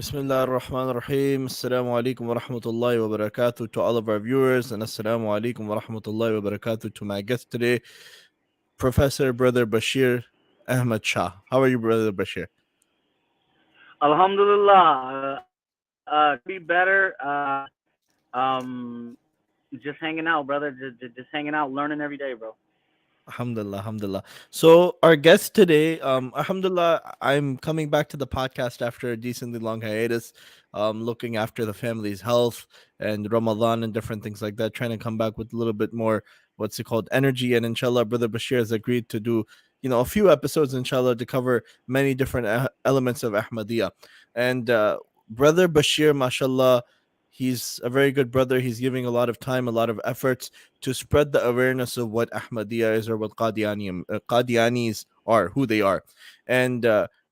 Bismillah ar-Rahman ar-Rahim. Assalamu alaikum wa rahmatullahi wa barakatuh to all of our viewers, and assalamu alaikum wa rahmatullahi wa barakatuh to my guest today, Professor Brother Bashir Ahmad Shah. How are you, Brother Bashir? Alhamdulillah, could be better. Um, just hanging out, brother. Just hanging out, learning every day, bro. Alhamdulillah, alhamdulillah. So our guest today, alhamdulillah, I'm coming back to the podcast after a decently long hiatus, looking after the family's health and Ramadan and different things like that, trying to come back with a little bit more, what's it called, energy. And inshallah, Brother Bashir has agreed to do, a few episodes, inshallah, to cover many different elements of Ahmadiyya. And Brother Bashir, mashallah, he's a very good brother. He's giving a lot of time, a lot of efforts to spread the awareness of what Ahmadiyya is or what Qadianis are, who they are. And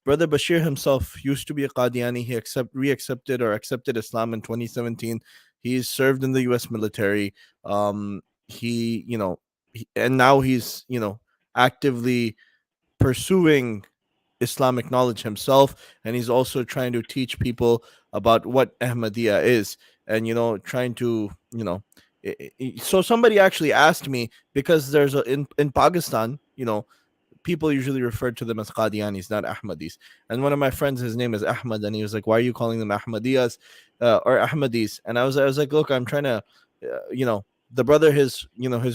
Brother Bashir himself used to be a Qadiani. He re-accepted or accepted Islam in 2017. He's served in the U.S. military. He, and now he's, actively pursuing Islamic knowledge himself, and he's also trying to teach people about what Ahmadiyya is, and trying to so somebody actually asked me, because there's in Pakistan, people usually refer to them as Qadianis, not Ahmadis. And one of my friends, his name is Ahmad, and he was like, "Why are you calling them Ahmadiyas or Ahmadis?" And I was like, "Look, I'm trying to, the brother, his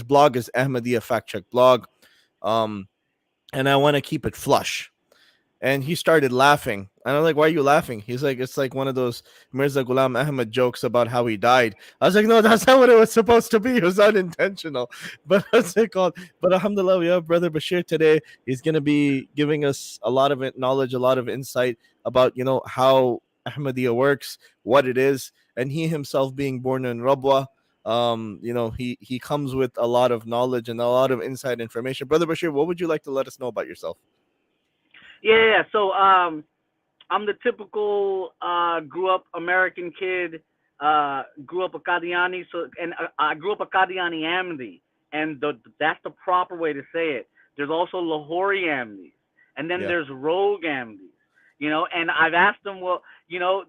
blog is Ahmadiyya Fact Check blog, um, and I want to keep it flush." And he started laughing. And I'm like, "Why are you laughing?" He's like, "It's like one of those Mirza Ghulam Ahmad jokes about how he died." I was like, "No, that's not what it was supposed to be. It was unintentional." But what's it called? But alhamdulillah, we have Brother Bashir today. He's going to be giving us a lot of knowledge, a lot of insight about, how Ahmadiyya works, what it is. And he himself, being born in Rabwah, he comes with a lot of knowledge and a lot of inside information. Brother Bashir, what would you like to let us know about yourself? Yeah. So, I'm the typical grew up American kid. Grew up a Qadiani. So, and I grew up a Qadiani Ahmadi, and that's the proper way to say it. There's also Lahori Ahmadis, and then Yeah. there's Rogue Ahmadis. And I've asked them, well,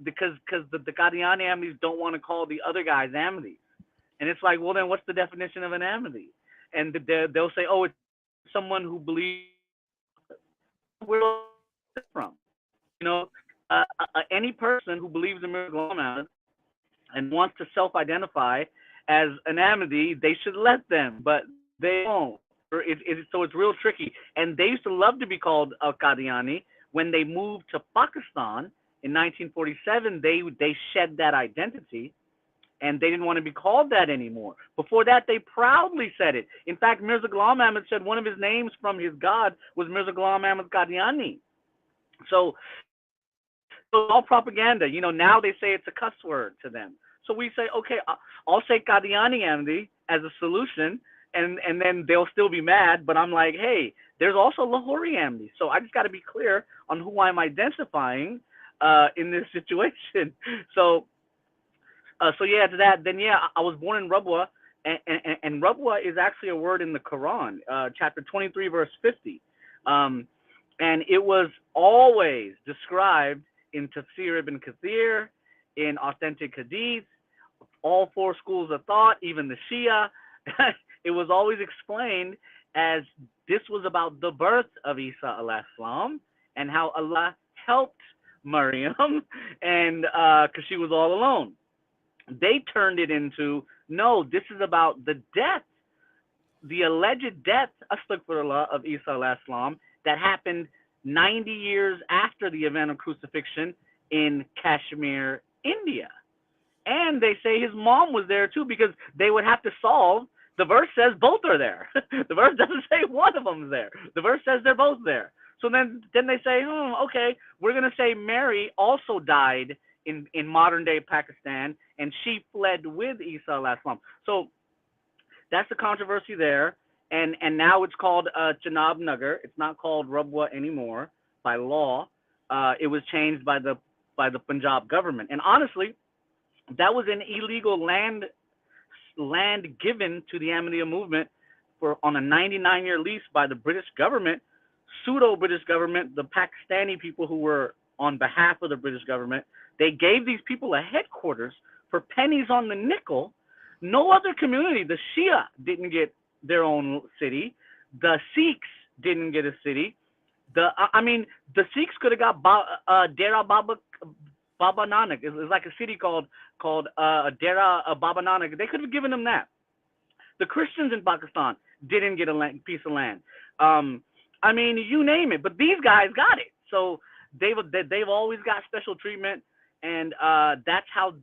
because the Qadiani Ahmadis don't want to call the other guys Ahmadis. And it's like, well, then what's the definition of an Ahmadi? And they'll say, oh, it's someone who believes where from. You know, any person who believes in Mirza Ahmad and wants to self-identify as an Ahmadi, they should let them, but they won't. So it's real tricky. And they used to love to be called a Qadiani. When they moved to Pakistan in 1947, they shed that identity and they didn't want to be called that anymore. Before that, they proudly said it. In fact, Mirza Ghulam Ahmad said one of his names from his god was Mirza Ghulam Ahmad Qadiani. So all propaganda. Now they say it's a cuss word to them. So we say, okay, I'll say Qadiani Ahmadi as a solution, and then they'll still be mad. But I'm like, hey, there's also Lahori Ahmadi. So I just got to be clear on who I'm identifying in this situation. So yeah, to that. Then yeah, I was born in Rabwah, and Rabwah is actually a word in the Quran, chapter 23, verse 50. And it was always described in Tafsir ibn Kathir, in authentic hadith, all four schools of thought, even the Shia. It was always explained as this was about the birth of Isa alayhi salam and how Allah helped Maryam, and because she was all alone. They turned it into, no, this is about the death, the alleged death, astaghfirullah, of Isa alayhi salam that happened 90 years after the event of crucifixion in Kashmir, India. And they say his mom was there too, because they would have to solve. The verse says both are there. The verse doesn't say one of them's there. The verse says they're both there. So then they say, okay, we're going to say Mary also died in modern day Pakistan, and she fled with Isa alayhi salam. So that's the controversy there. And now it's called Janab Nagar. It's not called Rabwah anymore by law. It was changed by the Punjab government. And honestly, that was an illegal land given to the Ahmadiyya movement on a 99-year lease by the British government, pseudo British government, the Pakistani people who were on behalf of the British government. They gave these people a headquarters for pennies on the nickel. No other community, the Shia didn't get their own city. The Sikhs didn't get a city. The Sikhs could have got Dera Baba Nanak. It's like a city called Dera Baba Nanak. They could have given them that. The Christians in Pakistan didn't get a piece of land. You name it. But these guys got it. So they've always got special treatment, and that's how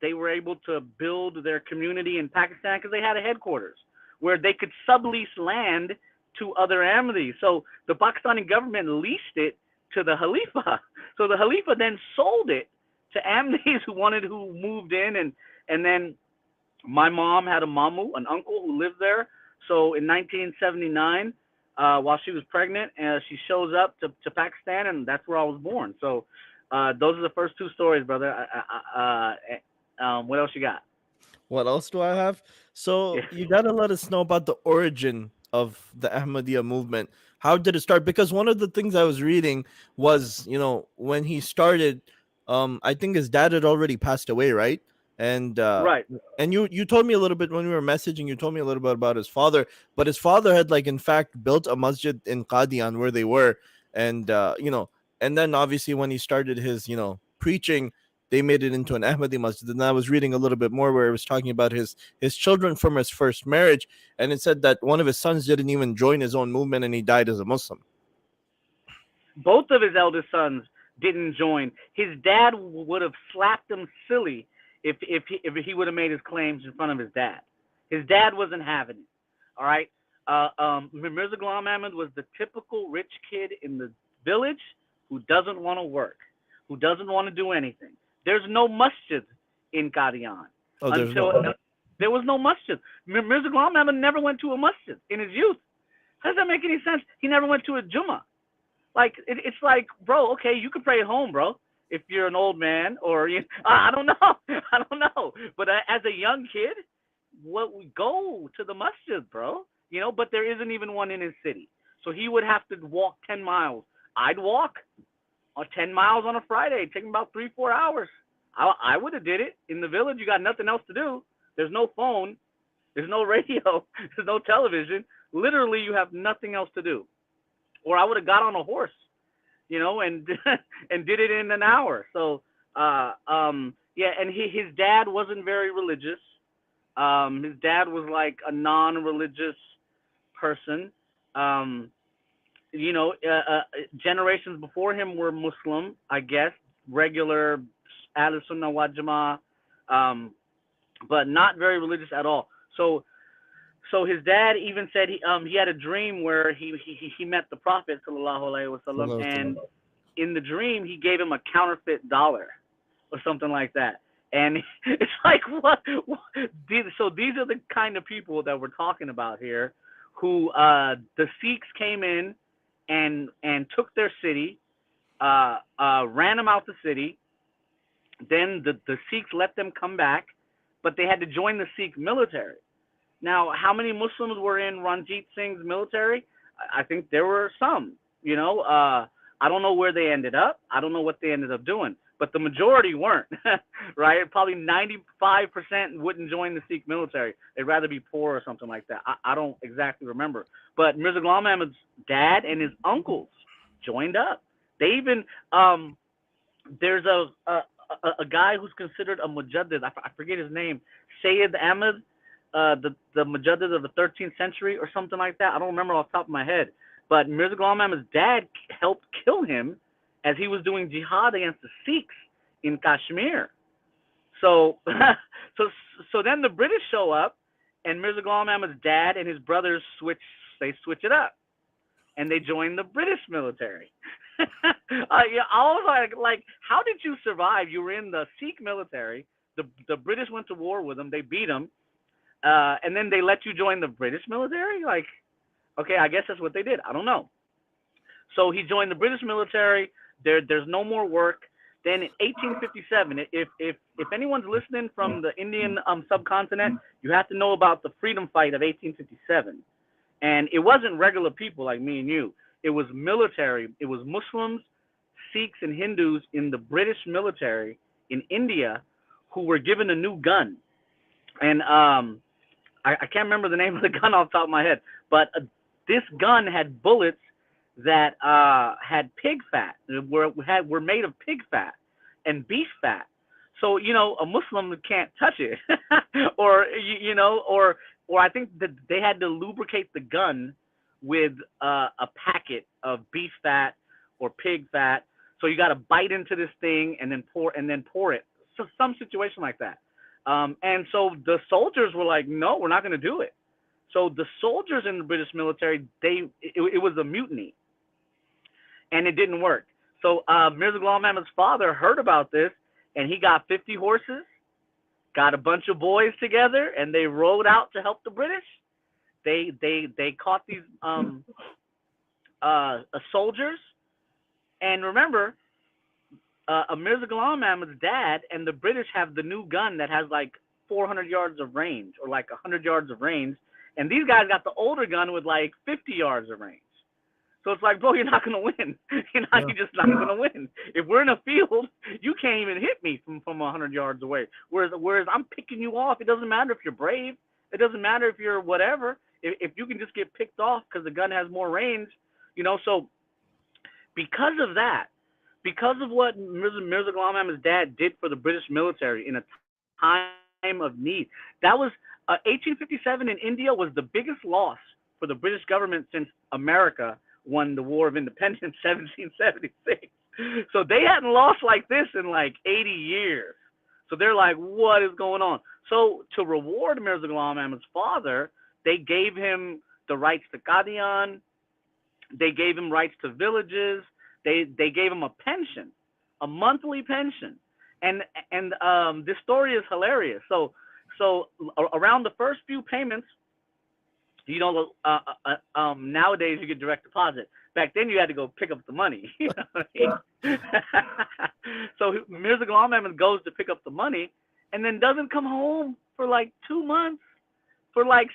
they were able to build their community in Pakistan, because they had a headquarters where they could sublease land to other Ahmadis. So the Pakistani government leased it to the Khalifa. So the Khalifa then sold it to Ahmadis who moved in, and then my mom had a mamu, an uncle who lived there. So in 1979, while she was pregnant, she shows up to Pakistan, and that's where I was born. So those are the first two stories, brother. What else you got? What else do I have? So Yeah. you gotta let us know about the origin of the Ahmadiyya movement. How did it start? Because one of the things I was reading was, when he started, I think his dad had already passed away, right? And Right. and you told me a little bit when we were messaging. You told me a little bit about his father, but his father had, like, in fact, built a masjid in Qadian where they were, and and then obviously when he started his preaching, they made it into an Ahmadi masjid. And I was reading a little bit more where it was talking about his children from his first marriage, and it said that one of his sons didn't even join his own movement, and he died as a Muslim. Both of his eldest sons didn't join. His dad would have slapped him silly if he would have made his claims in front of his dad. His dad wasn't having it. All right. Mirza Ghulam Ahmad was the typical rich kid in the village who doesn't want to work, who doesn't want to do anything. There's no masjid in Qadian. Oh, there's no. There was no masjid. Mirza Ghulam Ahmad never went to a masjid in his youth. How does that make any sense? He never went to a Jummah. Like, it's like, bro, okay, you can pray at home, bro, if you're an old man, or I don't know. But as a young kid, we go to the masjid, bro. But there isn't even one in his city. So he would have to walk 10 miles. I'd walk 10 miles on a Friday. It'd take me about 3-4 hours. I would have did it. In the village, you got nothing else to do. There's no phone. There's no radio. There's no television. Literally, you have nothing else to do. Or I would have got on a horse, and and did it in an hour. So, and his dad wasn't very religious. His dad was like a non-religious person. Generations before him were Muslim, I guess, regular Ahlul Sunnah wal Jama'ah, but not very religious at all. So his dad even said he had a dream where he met the Prophet sallallahu alaihi wasallam, and in the dream he gave him a counterfeit dollar or something like that. And it's like, what? So these are the kind of people that we're talking about here, who the Sikhs came in and took their city, ran them out the city. Then the Sikhs let them come back, but they had to join the Sikh military. Now, how many Muslims were in Ranjit Singh's military? I think there were some. I don't know where they ended up. I don't know what they ended up doing, but the majority weren't, right? Probably 95% wouldn't join the Sikh military. They'd rather be poor or something like that. I don't exactly remember. But Mirza Ghulam Ahmad's dad and his uncles joined up. They even, there's a guy who's considered a mujaddid. I forget his name. Sayyid Ahmad, the mujaddid of the 13th century or something like that. I don't remember off the top of my head. But Mirza Ghulam Ahmad's dad helped kill him as he was doing jihad against the Sikhs in Kashmir. So then the British show up, and Mirza Ghulam Ahmad's dad and his brothers switch it up, and they join the British military. I was like, how did you survive? You were in the Sikh military. The British went to war with them. They beat them, and then they let you join the British military. Like, okay, I guess that's what they did. I don't know. So he joined the British military. There's no more work. Then in 1857, if anyone's listening from the Indian subcontinent, you have to know about the freedom fight of 1857. And it wasn't regular people like me and you. It was military. It was Muslims, Sikhs, and Hindus in the British military in India who were given a new gun, and I can't remember the name of the gun off the top of my head, but this gun had bullets that had pig fat, were made of pig fat and beef fat. So a Muslim can't touch it, or or I think that they had to lubricate the gun with a packet of beef fat or pig fat. So you got to bite into this thing and then pour it. So some situation like that. And so the soldiers were like, no, we're not going to do it. So the soldiers in the British military, it was a mutiny, and it didn't work. So Mirza Ghulam Ahmad's father heard about this, and he got 50 horses, got a bunch of boys together, and they rode out to help the British. They caught these soldiers, and remember, Mirza Ghulam Ahmad's dad and the British have the new gun that has like 400 yards of range, or like 100 yards of range, and these guys got the older gun with like 50 yards of range. So it's like, bro, you're not gonna win. You're just not gonna win. If we're in a field, you can't even hit me from 100 yards away. Whereas I'm picking you off. It doesn't matter if you're brave. It doesn't matter if you're whatever. If you can just get picked off because the gun has more range, So because of that, because of what Mirza Ghulam Ahmad's dad did for the British military in a time of need, that was 1857 in India was the biggest loss for the British government since America won the War of Independence, 1776. So they hadn't lost like this in like 80 years. So they're like, what is going on? So to reward Mirza Ghulam Ahmad's father, they gave him the rights to Qadian. They gave him rights to villages. They gave him a pension, a monthly pension. And this story is hilarious. So around the first few payments, nowadays you get direct deposit. Back then you had to go pick up the money. You know what I mean? So Mirza Ghulam Ahmad goes to pick up the money, and then doesn't come home for like 2 months, for like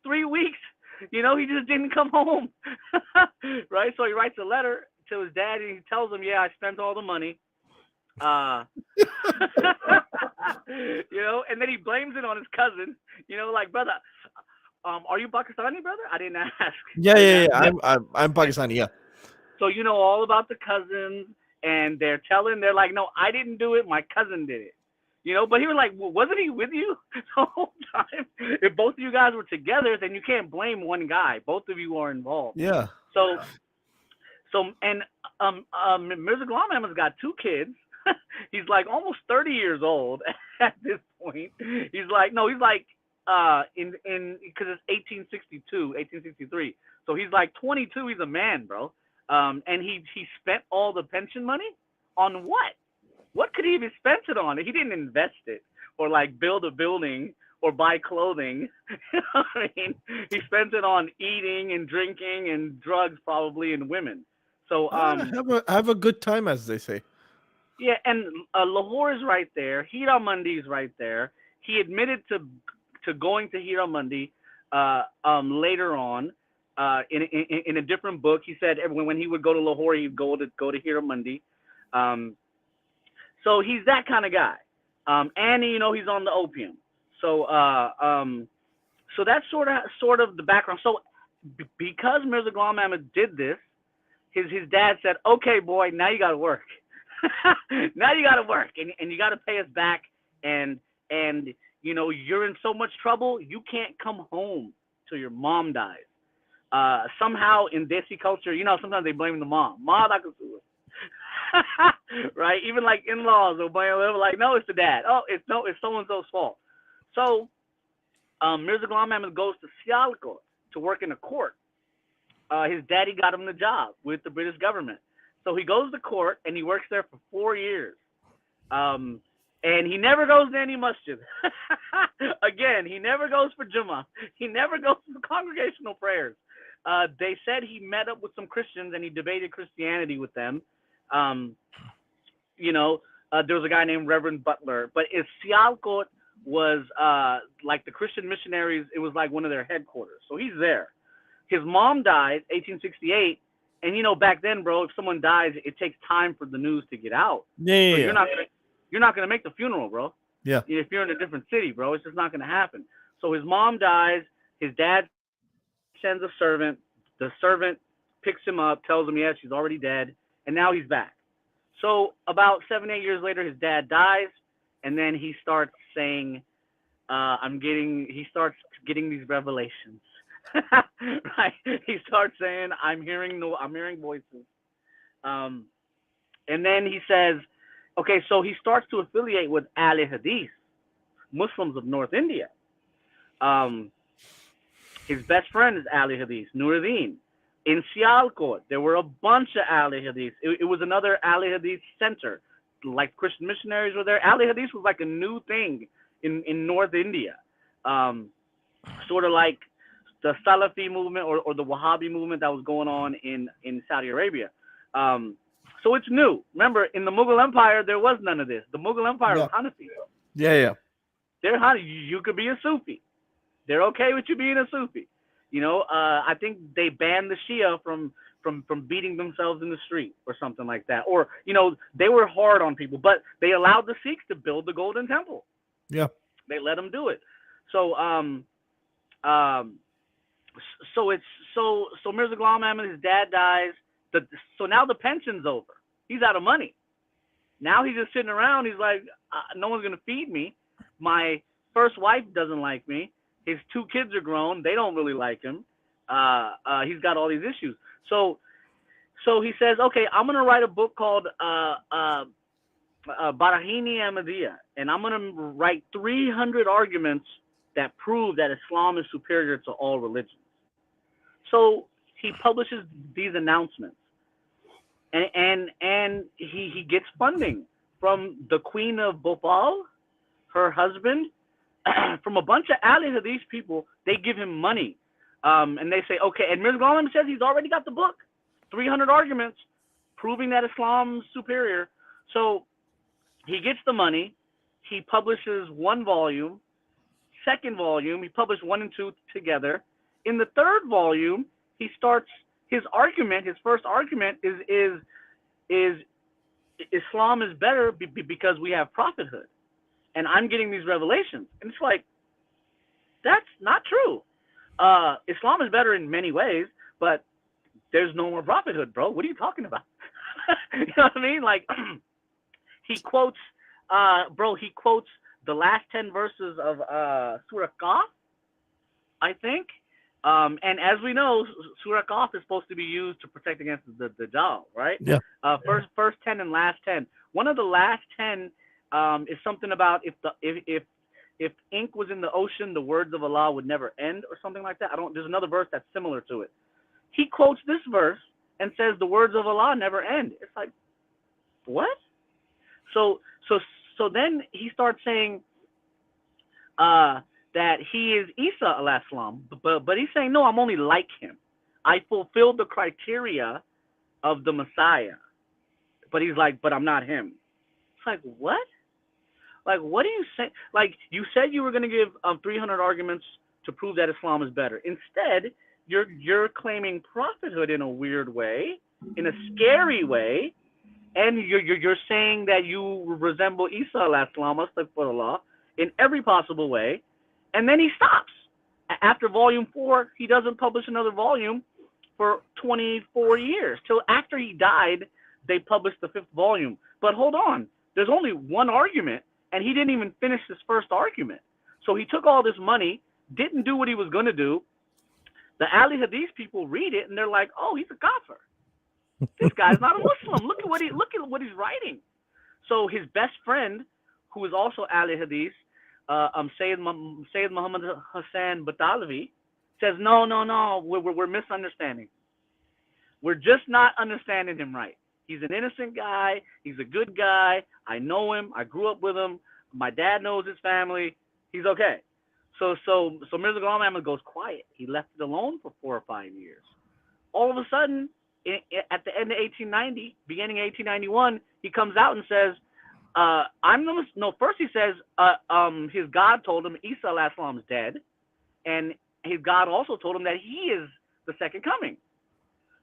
3 weeks. He just didn't come home. Right? So he writes a letter to his dad, and he tells him, yeah, I spent all the money. And then he blames it on his cousin, like, brother, are you Pakistani, brother? I didn't ask. Yeah. I'm Pakistani, yeah. So all about the cousins, and they're like, no, I didn't do it, my cousin did it. But he was like, well, wasn't he with you the whole time? If both of you guys were together, then you can't blame one guy. Both of you are involved. Yeah. So Mirza Ghulam Ahmad's got 2 kids. He's like almost 30 years old at this point. He's like in because it's 1863. So he's like 22. He's a man, bro. And he spent all the pension money on what? What could he have spent it on? He didn't invest it, or like build a building, or buy clothing. I mean, he spent it on eating and drinking and drugs, probably, and women. So have a good time, as they say. Yeah, and Lahore is right there. Hira Mandi is right there. He admitted to going to Hira Mandi later on in a different book. He said when he would go to Lahore, he'd go to Hira Mandi. So he's that kind of guy. And he's on the opium. So so that's sort of the background. So because Mirza Ghulam Ahmad did this, his dad said, "Okay, boy, now you got to work. Now you got to work, and you got to pay us back. And you're in so much trouble, you can't come home till your mom dies." Somehow in Desi culture, sometimes they blame the mom. Right? Even like in-laws will blame them, like, no, it's the dad. Oh, it's so-and-so's fault. So Mirza Ghulam Ahmad goes to Sialkot to work in a court. His daddy got him the job with the British government. So he goes to court, and he works there for 4 years. And he never goes to any masjid. Again, he never goes for Jummah. He never goes for congregational prayers. They said he met up with some Christians, and he debated Christianity with them. There was a guy named Reverend Butler. But Sialkot was like the Christian missionaries. It was like one of their headquarters. So he's there. His mom died 1868, and back then, bro, if someone dies, it takes time for the news to get out. Yeah. So you're not going to make the funeral, bro. Yeah. If you're in a different city, bro, it's just not going to happen. So his mom dies. His dad sends a servant. The servant picks him up, tells him, yes, she's already dead, and now he's back. So about 7-8 years later, his dad dies, and then he starts saying, he starts getting these revelations. Right? He starts saying, I'm hearing voices. And then he says, okay, so he starts to affiliate with Ahlul Hadith, Muslims of North India. His best friend is Ahlul Hadith, Nuruddin. In Sialkot, there were a bunch of Ahlul Hadith. It was another Ahlul Hadith center. Like Christian missionaries were there. Ahlul Hadith was like a new thing in North India. Sort of like the Salafi movement or the Wahhabi movement that was going on in Saudi Arabia. So it's new. Remember, in the Mughal Empire, there was none of this. The Mughal Empire was Hanafi. Yeah. They're Hanafi. You could be a Sufi. They're okay with you being a Sufi. I think they banned the Shia from beating themselves in the street or something like that. Or, they were hard on people, but they allowed the Sikhs to build the Golden Temple. Yeah. They let them do it. So Mirza Ghulam Ahmad, his dad dies. So now the pension's over. He's out of money. Now he's just sitting around. He's like, no one's going to feed me. My first wife doesn't like me. His 2 kids are grown. They don't really like him. He's got all these issues. So he says, okay, I'm going to write a book called Barahini Ahmadiyya, and I'm going to write 300 arguments that prove that Islam is superior to all religions. So he publishes these announcements, and he gets funding from the Queen of Bhopal, her husband, from a bunch of Ahlul Hadith people. They give him money, and they say, okay. And Mirza Ghulam says he's already got the book, 300 arguments proving that Islam's superior. So he gets the money. He publishes 1 volume. Second volume, he published 1 and 2 together. In the 3rd volume, he starts his argument. His first argument is Islam is better because we have prophethood, and I'm getting these revelations. And it's like, that's not true. Islam is better in many ways, but there's no more prophethood, bro. What are you talking about? You know what I mean? Like, he quotes the last 10 verses of Surah Qaf, I think. And as we know, Surah Qaf is supposed to be used to protect against the Dajjal, right? Yeah. First 10 and last 10. One of the last 10 is something about if ink was in the ocean, the words of Allah would never end, or something like that. There's another verse that's similar to it. He quotes this verse and says the words of Allah never end. It's like, what? So then he starts saying that he is Isa alayhi salam, but he's saying, no, I'm only like him. I fulfilled the criteria of the Messiah. But he's like, but I'm not him. It's like, what? Like, what do you say? Like, you said you were going to give 300 arguments to prove that Islam is better. Instead, you're claiming prophethood in a weird way, in a scary way, and you're saying that you resemble Isa alayhi salam, astaghfirullah, in every possible way. And then he stops. After volume 4, he doesn't publish another volume for 24 years. Till after he died, they published the 5th volume. But hold on, there's only 1 argument, and he didn't even finish his first argument. So he took all this money, didn't do what he was going to do. The Ahlul Hadith people read it, and they're like, oh, he's a kafir. This guy's not a Muslim. Look at what he's writing. So his best friend, who is also Ahlul Hadith, Sayyid Muhammad Hassan Batalavi, says, no, we're misunderstanding. We're just not understanding him right. He's an innocent guy. He's a good guy. I know him. I grew up with him. My dad knows his family. He's okay. So Mirza Ghulam Ahmad goes quiet. He left it alone for 4 or 5 years. All of a sudden, at the end of 1890, beginning of 1891, he comes out and says, first he says his God told him Isa alayhi salam is dead, and his God also told him that he is the second coming.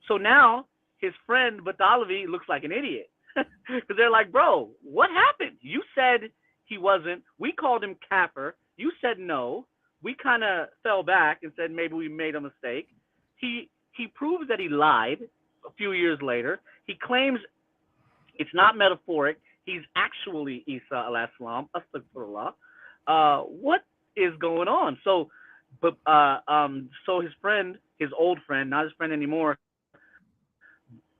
So now his friend Batalavi looks like an idiot. Because they're like, bro, what happened? You said he wasn't. We called him kafir. You said no. We kind of fell back and said maybe we made a mistake. He proves that he lied a few years later. He claims it's not metaphoric. He's actually Isa alayhi salam. Astaghfirullah. What is going on? So his friend, his old friend, not his friend anymore,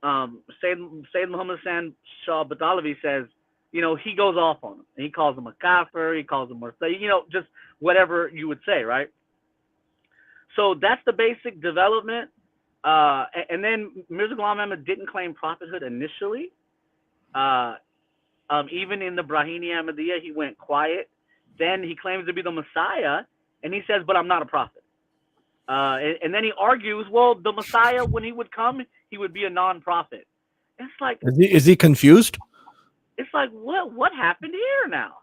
Sayyid Muhammad Hassan Shah Badalavi says, he goes off on him. He calls him a kafir. He calls him murtad. Just whatever you would say, right? So that's the basic development. And then Mirza Ghulam Ahmad didn't claim prophethood initially. Even in the Brahini Ahmadiyya, he went quiet. Then he claims to be the Messiah, and he says, but I'm not a prophet. And then he argues, well, the Messiah, when he would come, he would be a non-prophet. It's like, is he confused? It's like, what happened here now?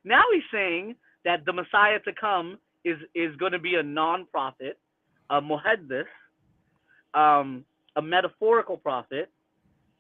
Now he's saying that the Messiah to come is going to be a non-prophet, a muhaddith, a metaphorical prophet.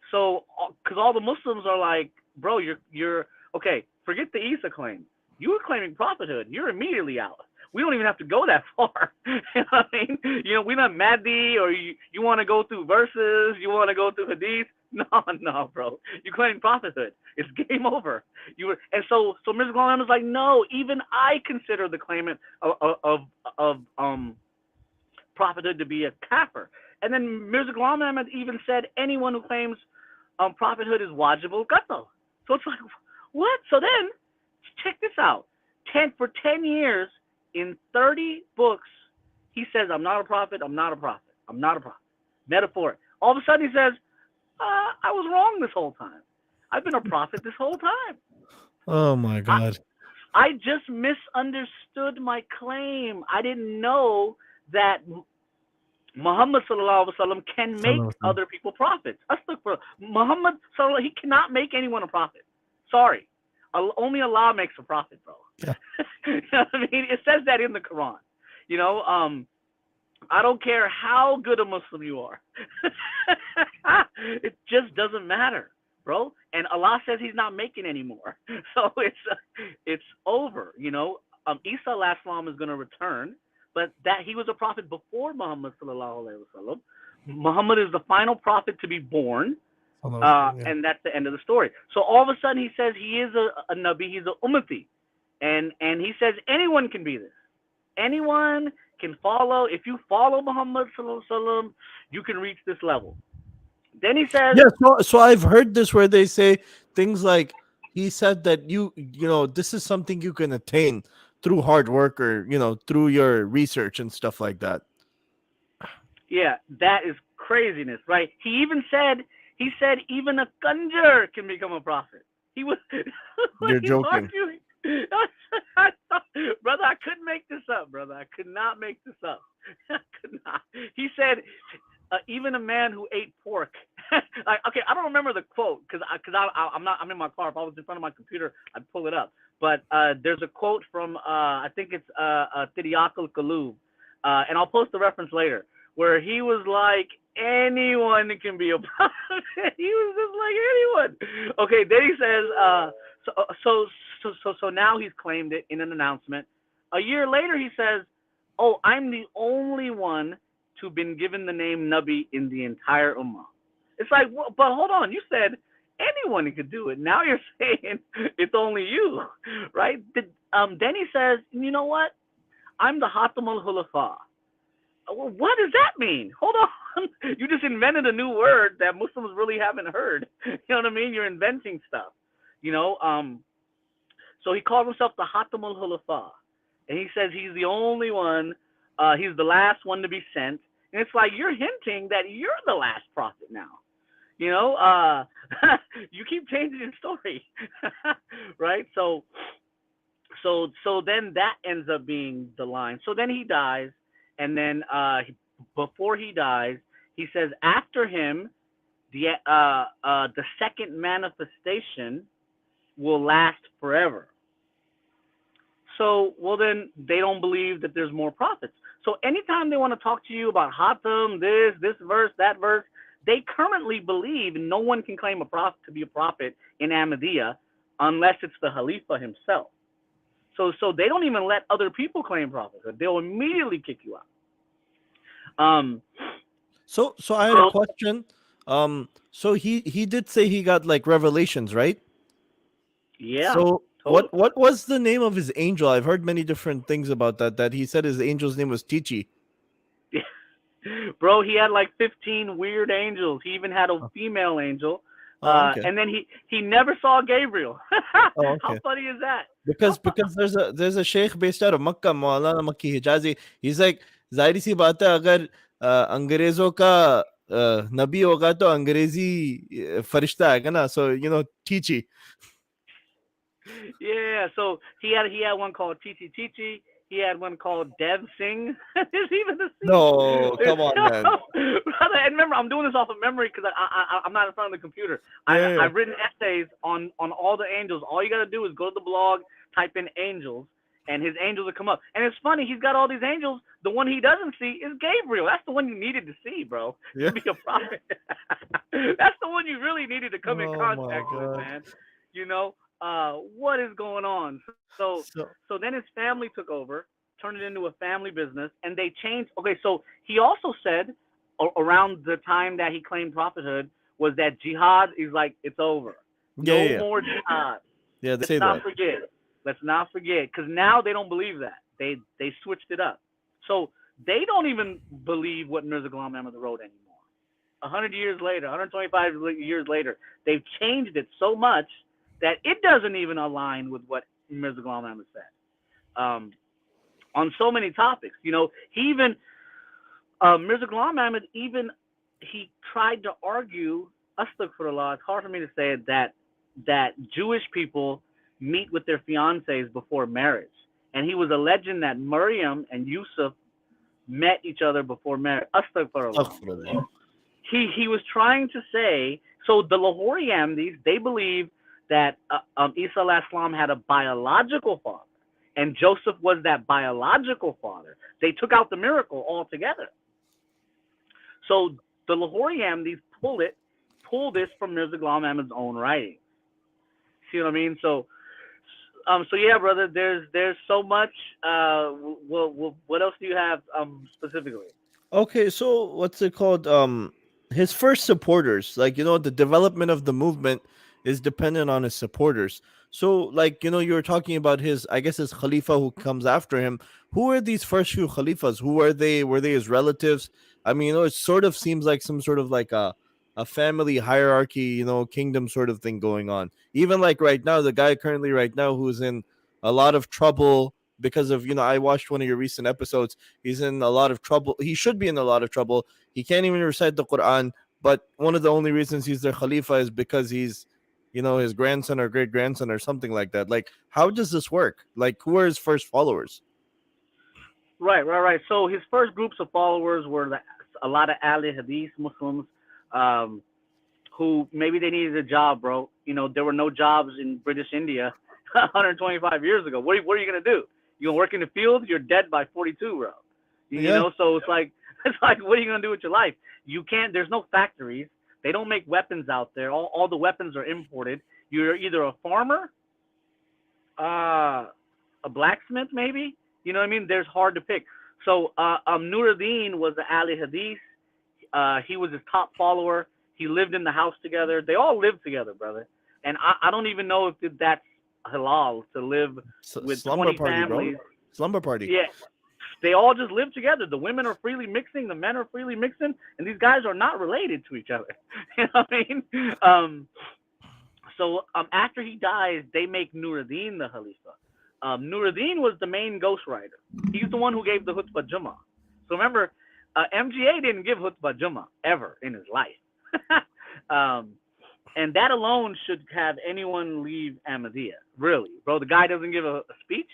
So, because all the Muslims are like, bro, you're okay. Forget the Isa claim. You were claiming prophethood. You're immediately out. We don't even have to go that far. You know what I mean? We're not Mahdi, or you want to go through verses, you want to go through hadith. No, bro. You're claiming prophethood. It's game over. And so Mirza Ghulam Ahmad is like, no, even I consider the claimant of prophethood to be a kafir. And then Mirza Ghulam Ahmad even said anyone who claims prophethood is wajibul qatl. So it's like, what? So then, check this out. For 10 years, in 30 books, he says, I'm not a prophet, I'm not a prophet, I'm not a prophet. Metaphor. All of a sudden he says, I was wrong this whole time. I've been a prophet this whole time. Oh my God. I just misunderstood my claim. I didn't know that Muhammad sallallahu alaihi wasallam can make other people prophets. Muhammad sallallahu, he cannot make anyone a prophet. Sorry. Only Allah makes a prophet, bro. Yeah. You know what I mean? It says that in the Quran. I don't care how good a Muslim you are. It just doesn't matter, bro. And Allah says he's not making anymore. So it's over, Isa alayhi salam is going to return, but that he was a prophet before Muhammad sallallahu alaihi wasallam. Muhammad is the final prophet to be born. And that's the end of the story. So all of a sudden he says he is a Nabi, he's a Ummati. And he says anyone can be this. Anyone can follow. If you follow Muhammad sallallahu alaihi wasallam, you can reach this level. Then he says, so I've heard this where they say things like, he said that this is something you can attain through hard work, or through your research and stuff like that. Yeah, that is craziness, right? He said even a conjure can become a prophet. He was You're joking. Brother, I couldn't make this up, brother. I could not make this up. I could not. He said even a man who ate pork. Okay, I don't remember the quote because I'm in my car. If I was in front of my computer, I'd pull it up. But there's a quote from I think it's Tidiak al-Kalub, and I'll post the reference later, where he was like, anyone can be a prophet. He was just like anyone. Okay, then he says, so now he's claimed it in an announcement. A year later, he says, oh, I'm the only one to been given the name Nabi in the entire Ummah. It's like, well, but hold on, you said anyone could do it. Now you're saying it's only you, right? Then he says, you know what? I'm the Khatme Nubuwah. Well, what does that mean? Hold on. You just invented a new word that Muslims really haven't heard. You know what I mean? You're inventing stuff. So he calls himself the Khatme Nubuwah. And he says he's the only one, he's the last one to be sent. And it's like you're hinting that you're the last prophet now. You keep changing your story. Right? So then that ends up being the line. So then he dies. And then before he dies, he says after him, the second manifestation will last forever. So, well, then they don't believe that there's more prophets. So anytime they want to talk to you about Hatam, this verse, that verse, they currently believe no one can claim a prophet to be a prophet in Ahmadiyya unless it's the Khalifa himself. So they don't even let other people claim prophethood. They'll immediately kick you out. So I had a question. So he did say he got like revelations, right? Yeah, So totally. what was the name of his angel? I've heard many different things about that. That he said his angel's name was Tichi. Bro, he had like 15 weird angels. He even had a Oh, female angel. oh, okay. And then he never saw Gabriel. Oh, How okay. funny is that? Because there's a sheikh based out of Makkah, Maulana Makki Hijazi. He's like, जाहिर सी बात है, अगर अंग्रेजों का नबी होगा तो अंग्रेजी फरिश्ता आएगा ना. So Tichi. Yeah, so he had one called Chichi Chichi. He had one called Dev Singh. There's even a scene. No, come on, man. Brother, and remember, I'm doing this off of memory because I'm not in front of the computer. Yeah. I've written essays on all the angels. All you got to do is go to the blog, type in angels, and his angels will come up. And it's funny, he's got all these angels. The one he doesn't see is Gabriel. That's the one you needed to see, bro, Yeah. to be a prophet. That's the one you really needed to come in Oh, contact my with, God. man. What is going on? So then his family took over, turned it into a family business, and they changed. Okay, so he also said around the time that he claimed prophethood was that jihad is like, it's over. Yeah. More jihad. Yeah, they say that. Let's not forget, because now they don't believe that. They switched it up. So they don't even believe what Mirza Ghulam Ahmad wrote anymore. 100 years later, 125 years later, they've changed it so much that it doesn't even align with what Mirza Ghulam Ahmad said. On so many topics. He even, Mirza Ghulam Ahmad, he tried to argue, astaghfirullah, it's hard for me to say it, that Jewish people meet with their fiancés before marriage. And he was alleging that Maryam and Yusuf met each other before marriage. Astaghfirullah. He was trying to say, so the Lahori Ahmadis, they believe that Isa al-Islam had a biological father, and Joseph was that biological father. They took out the miracle altogether. So the Lahori Ahmadis pull this from Mirza Ghulam Ahmad's own writing. See what I mean? So yeah, brother. There's so much. What else do you have specifically? Okay, so what's it called? His first supporters, like the development of the movement is dependent on his supporters. So, like you were talking about his Khalifa who comes after him. Who are these first few Khalifas? Who are they? Were they his relatives? I mean, it sort of seems like some sort of like a family hierarchy, kingdom sort of thing going on. Even like right now, the guy currently right now who's in a lot of trouble because of, I watched one of your recent episodes. He's in a lot of trouble. He should be in a lot of trouble. He can't even recite the Quran. But one of the only reasons he's their Khalifa is because he's, his grandson or great grandson or something like that. Like, how does this work? Like, who are his first followers? Right. So his first groups of followers were a lot of Ahlul Hadith Muslims, who maybe they needed a job, bro. There were no jobs in British India 125 years ago. What are you gonna do? You gonna work in the field? You're dead by 42, bro. You know, so it's like what are you gonna do with your life? You can't. There's no factories. They don't make weapons out there. All the weapons are imported. You're either a farmer, a blacksmith, maybe. You know what I mean? There's hard to pick. So Nuruddin was the Ahlul Hadith. He was his top follower. He lived in the house together. They all lived together, brother. And I don't even know if that's halal to live with 20 families. Bro. Slumber party. Yeah. They all just live together. The women are freely mixing. The men are freely mixing. And these guys are not related to each other. You know what I mean? So after he dies, they make Nuruddin the Khalifa. Nuruddin was the main ghostwriter. He's the one who gave the Khutbah Jummah. So remember, MGA didn't give Khutbah Jummah ever in his life. And that alone should have anyone leave Ahmadiyya. Really, bro. The guy doesn't give a speech.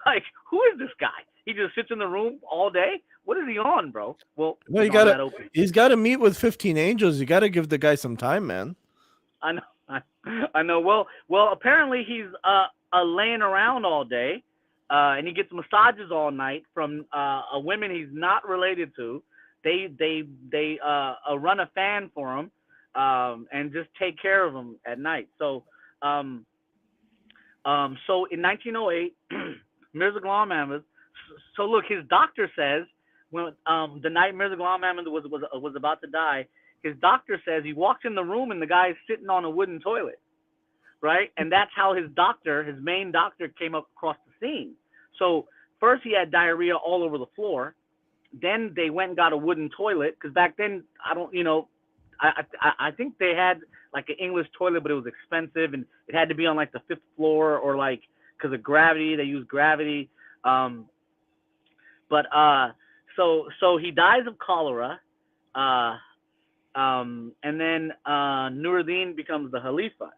Like, who is this guy? He just sits in the room all day. What is he on, bro? Well, he's got to meet with 15 angels. You got to give the guy some time, man. I know. Well, apparently he's laying around all day, and he gets massages all night from women he's not related to. they run a fan for him, and just take care of him at night. Um, so in 1908, Mirza Ghulam Ahmad. So look, his doctor says when the night Mirza Ghulam Ahmad was about to die, his doctor says he walked in the room and the guy's sitting on a wooden toilet, right? And that's how his doctor, his main doctor, came up across the scene. So first he had diarrhea all over the floor. Then they went and got a wooden toilet because back then I don't, I think they had like an English toilet, but it was expensive and it had to be on like the fifth floor or like because of gravity. They used gravity. But so he dies of cholera, and then Nuruddin becomes the Khalifa.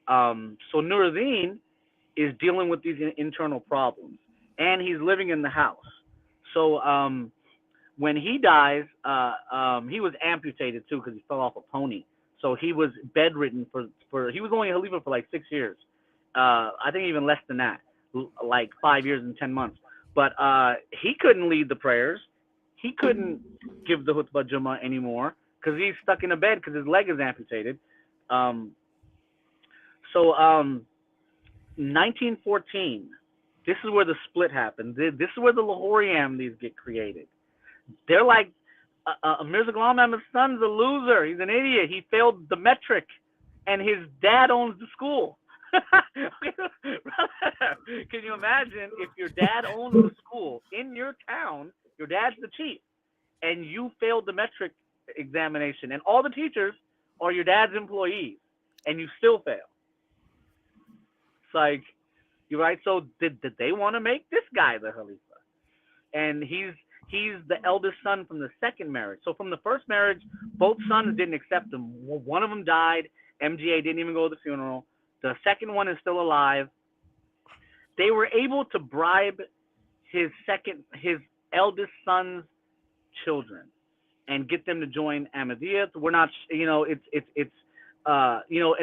So Nuruddin is dealing with these internal problems, and he's living in the house. So when he dies, he was amputated too because he fell off a pony. So he was bedridden for he was only a Khalifa for like 6 years. I think even less than that, like 5 years and 10 months. But he couldn't lead the prayers. He couldn't give the Khutbah Jummah anymore because he's stuck in a bed because his leg is amputated. So 1914, this is where the split happened. This is where the Lahori Ahmadis get created. They're like, Mirza Ghulam Ahmad's son's a loser. He's an idiot. He failed the metric, and his dad owns the school. Can you imagine if your dad owns the school in your town, your dad's the chief, and you failed the metric examination, and all the teachers are your dad's employees, and you still fail? It's like, you're right. So did they want to make this guy the Khalifa? And he's the eldest son from the second marriage. So from the first marriage, both sons didn't accept him. One of them died. MGA didn't even go to the funeral. The second one is still alive. They were able to bribe his eldest son's children and get them to join Ahmadiyya. We're not, and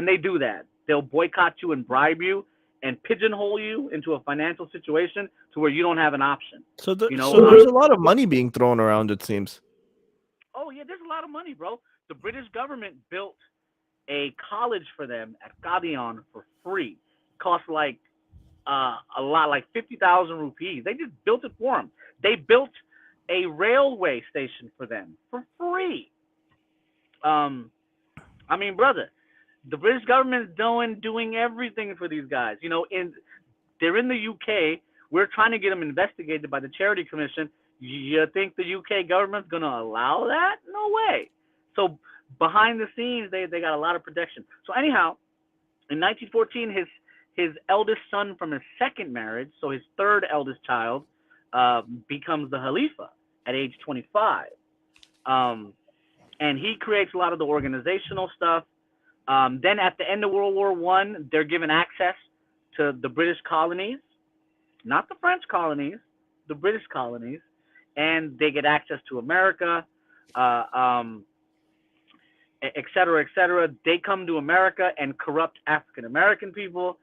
they do that. They'll boycott you and bribe you and pigeonhole you into a financial situation to where you don't have an option. So there's a lot of money being thrown around, it seems. Oh yeah, there's a lot of money, bro. The British government built a college for them at Qadian for free. It cost like a lot, like 50,000 rupees. They just built it for them. They built a railway station for them for free. I mean, brother, the British government is doing everything for these guys. They're in the UK. We're trying to get them investigated by the Charity Commission. You think the UK government's going to allow that? No way. So behind the scenes, they got a lot of protection. So anyhow, in 1914, his eldest son from his second marriage, so his third eldest child, becomes the Khalifa at age 25. And he creates a lot of the organizational stuff. Then at the end of World War I, they're given access to the British colonies, not the French colonies, the British colonies, and they get access to America, et cetera, et cetera. They come to America and corrupt African American people.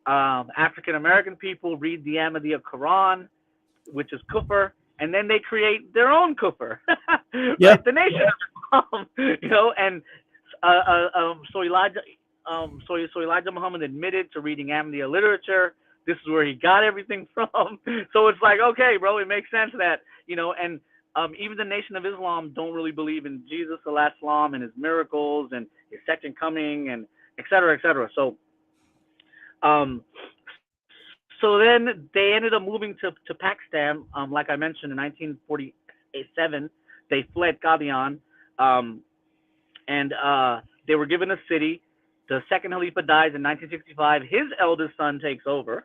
African American people read the Ahmadiyya Quran, which is kufr, and then they create their own kufr, Yeah. right? The nation of Islam, and so Elijah Muhammad admitted to reading Ahmadiyya literature. This is where he got everything from. So it's like, okay, bro, it makes sense that, and even the Nation of Islam don't really believe in Jesus, Al-Islam, and his miracles and his second coming, and et cetera, et cetera. So, so then they ended up moving to Pakistan. Like I mentioned, in 1947, they fled Qadian, and they were given a city. The second Khalifa dies in 1965. His eldest son takes over.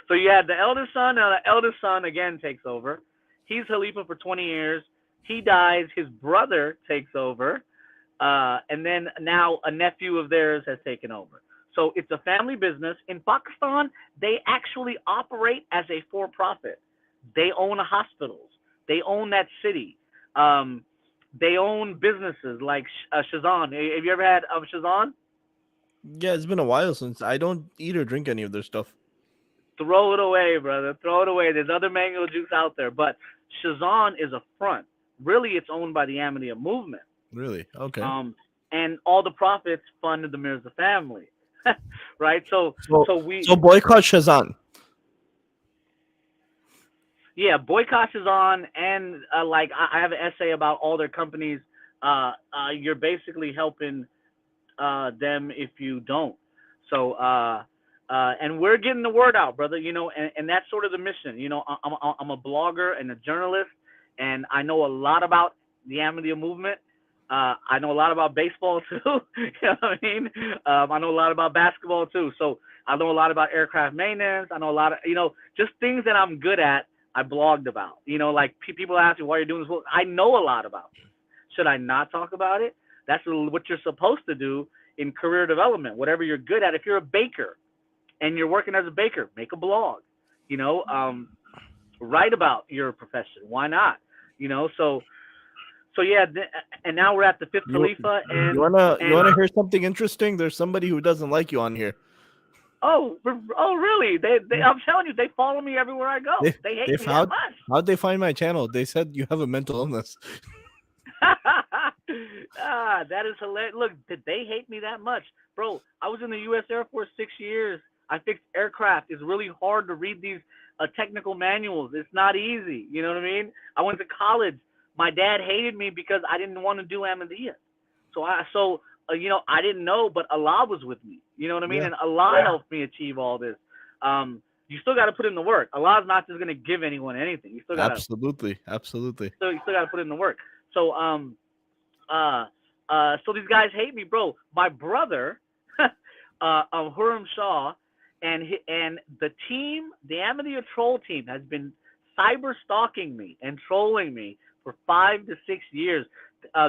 So you had the eldest son, and the eldest son again takes over. He's Khalifa for 20 years. He dies. His brother takes over. And then now a nephew of theirs has taken over. So it's a family business. In Pakistan, they actually operate as a for-profit. They own hospitals. They own that city. They own businesses like Shezan. Have you ever had Shezan? Yeah, it's been a while since I don't eat or drink any of their stuff. Throw it away, brother. Throw it away. There's other mango juice out there. But Shezan is a front. really it's owned by the Ahmadiyya movement. Really? Okay. And all the profits funded the Mirza family, right? So So so we so boycott Shezan. yeah, Boycott Shezan, and like I have an essay about all their companies. You're basically helping them if you don't. So and we're getting the word out, brother. And that's sort of the mission. I'm a blogger and a journalist, and I know a lot about the Ahmadiyya movement. I know a lot about baseball too. You know what I mean? I know a lot about basketball too. So I know a lot about aircraft maintenance. I know a lot of just things that I'm good at. I blogged about. Like people ask me why you're doing this. Well, I know a lot about this. Should I not talk about it? That's what you're supposed to do in career development. Whatever you're good at. If you're a baker and you're working as a baker, make a blog. Write about your profession. Why not? So yeah, and now we're at the fifth Khalifa, and you wanna hear something interesting? There's somebody who doesn't like you on here. Oh really? I'm telling you, they follow me everywhere I go. They hate me that much. How'd they find my channel? They said you have a mental illness. That is hilarious. Look, did they hate me that much? Bro, I was in the U.S. Air Force 6 years. I fixed aircraft. It's really hard to read these technical manuals. It's not easy. You know what I mean? I went to college. My dad hated me because I didn't want to do Ahmadiyya. So I didn't know, but Allah was with me. You know what I mean? Yeah. And Allah helped me achieve all this. You still got to put in the work. Allah's not just going to give anyone anything. You still got absolutely. So you still got to put in the work. So so these guys hate me, bro. My brother, Huram Shah, and the team, the Ahmadiyya troll team, has been cyber stalking me and trolling me for 5 to 6 years.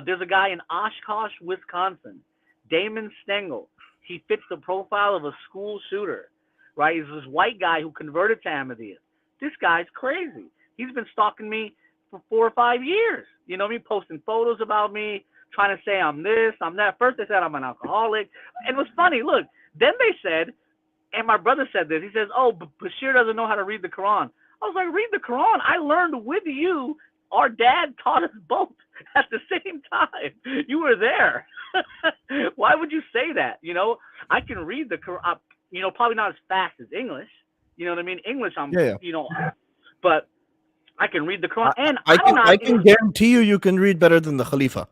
There's a guy in Oshkosh, Wisconsin, Damon Stengel. He fits the profile of a school shooter, right? He's this white guy who converted to Ahmadiyya. This guy's crazy. He's been stalking me for 4 or 5 years. You know me, posting photos about me, trying to say I'm this, I'm that. First they said I'm an alcoholic. And it was funny. Look, then they said, and my brother said this, he says, oh, Bashir doesn't know how to read the Quran. I was like, read the Quran. I learned with you. Our dad taught us both at the same time. You were there. Why would you say that? I can read the Quran, probably not as fast as English. You know what I mean? English, but I can read the Quran. And I can guarantee you can read better than the Khalifa.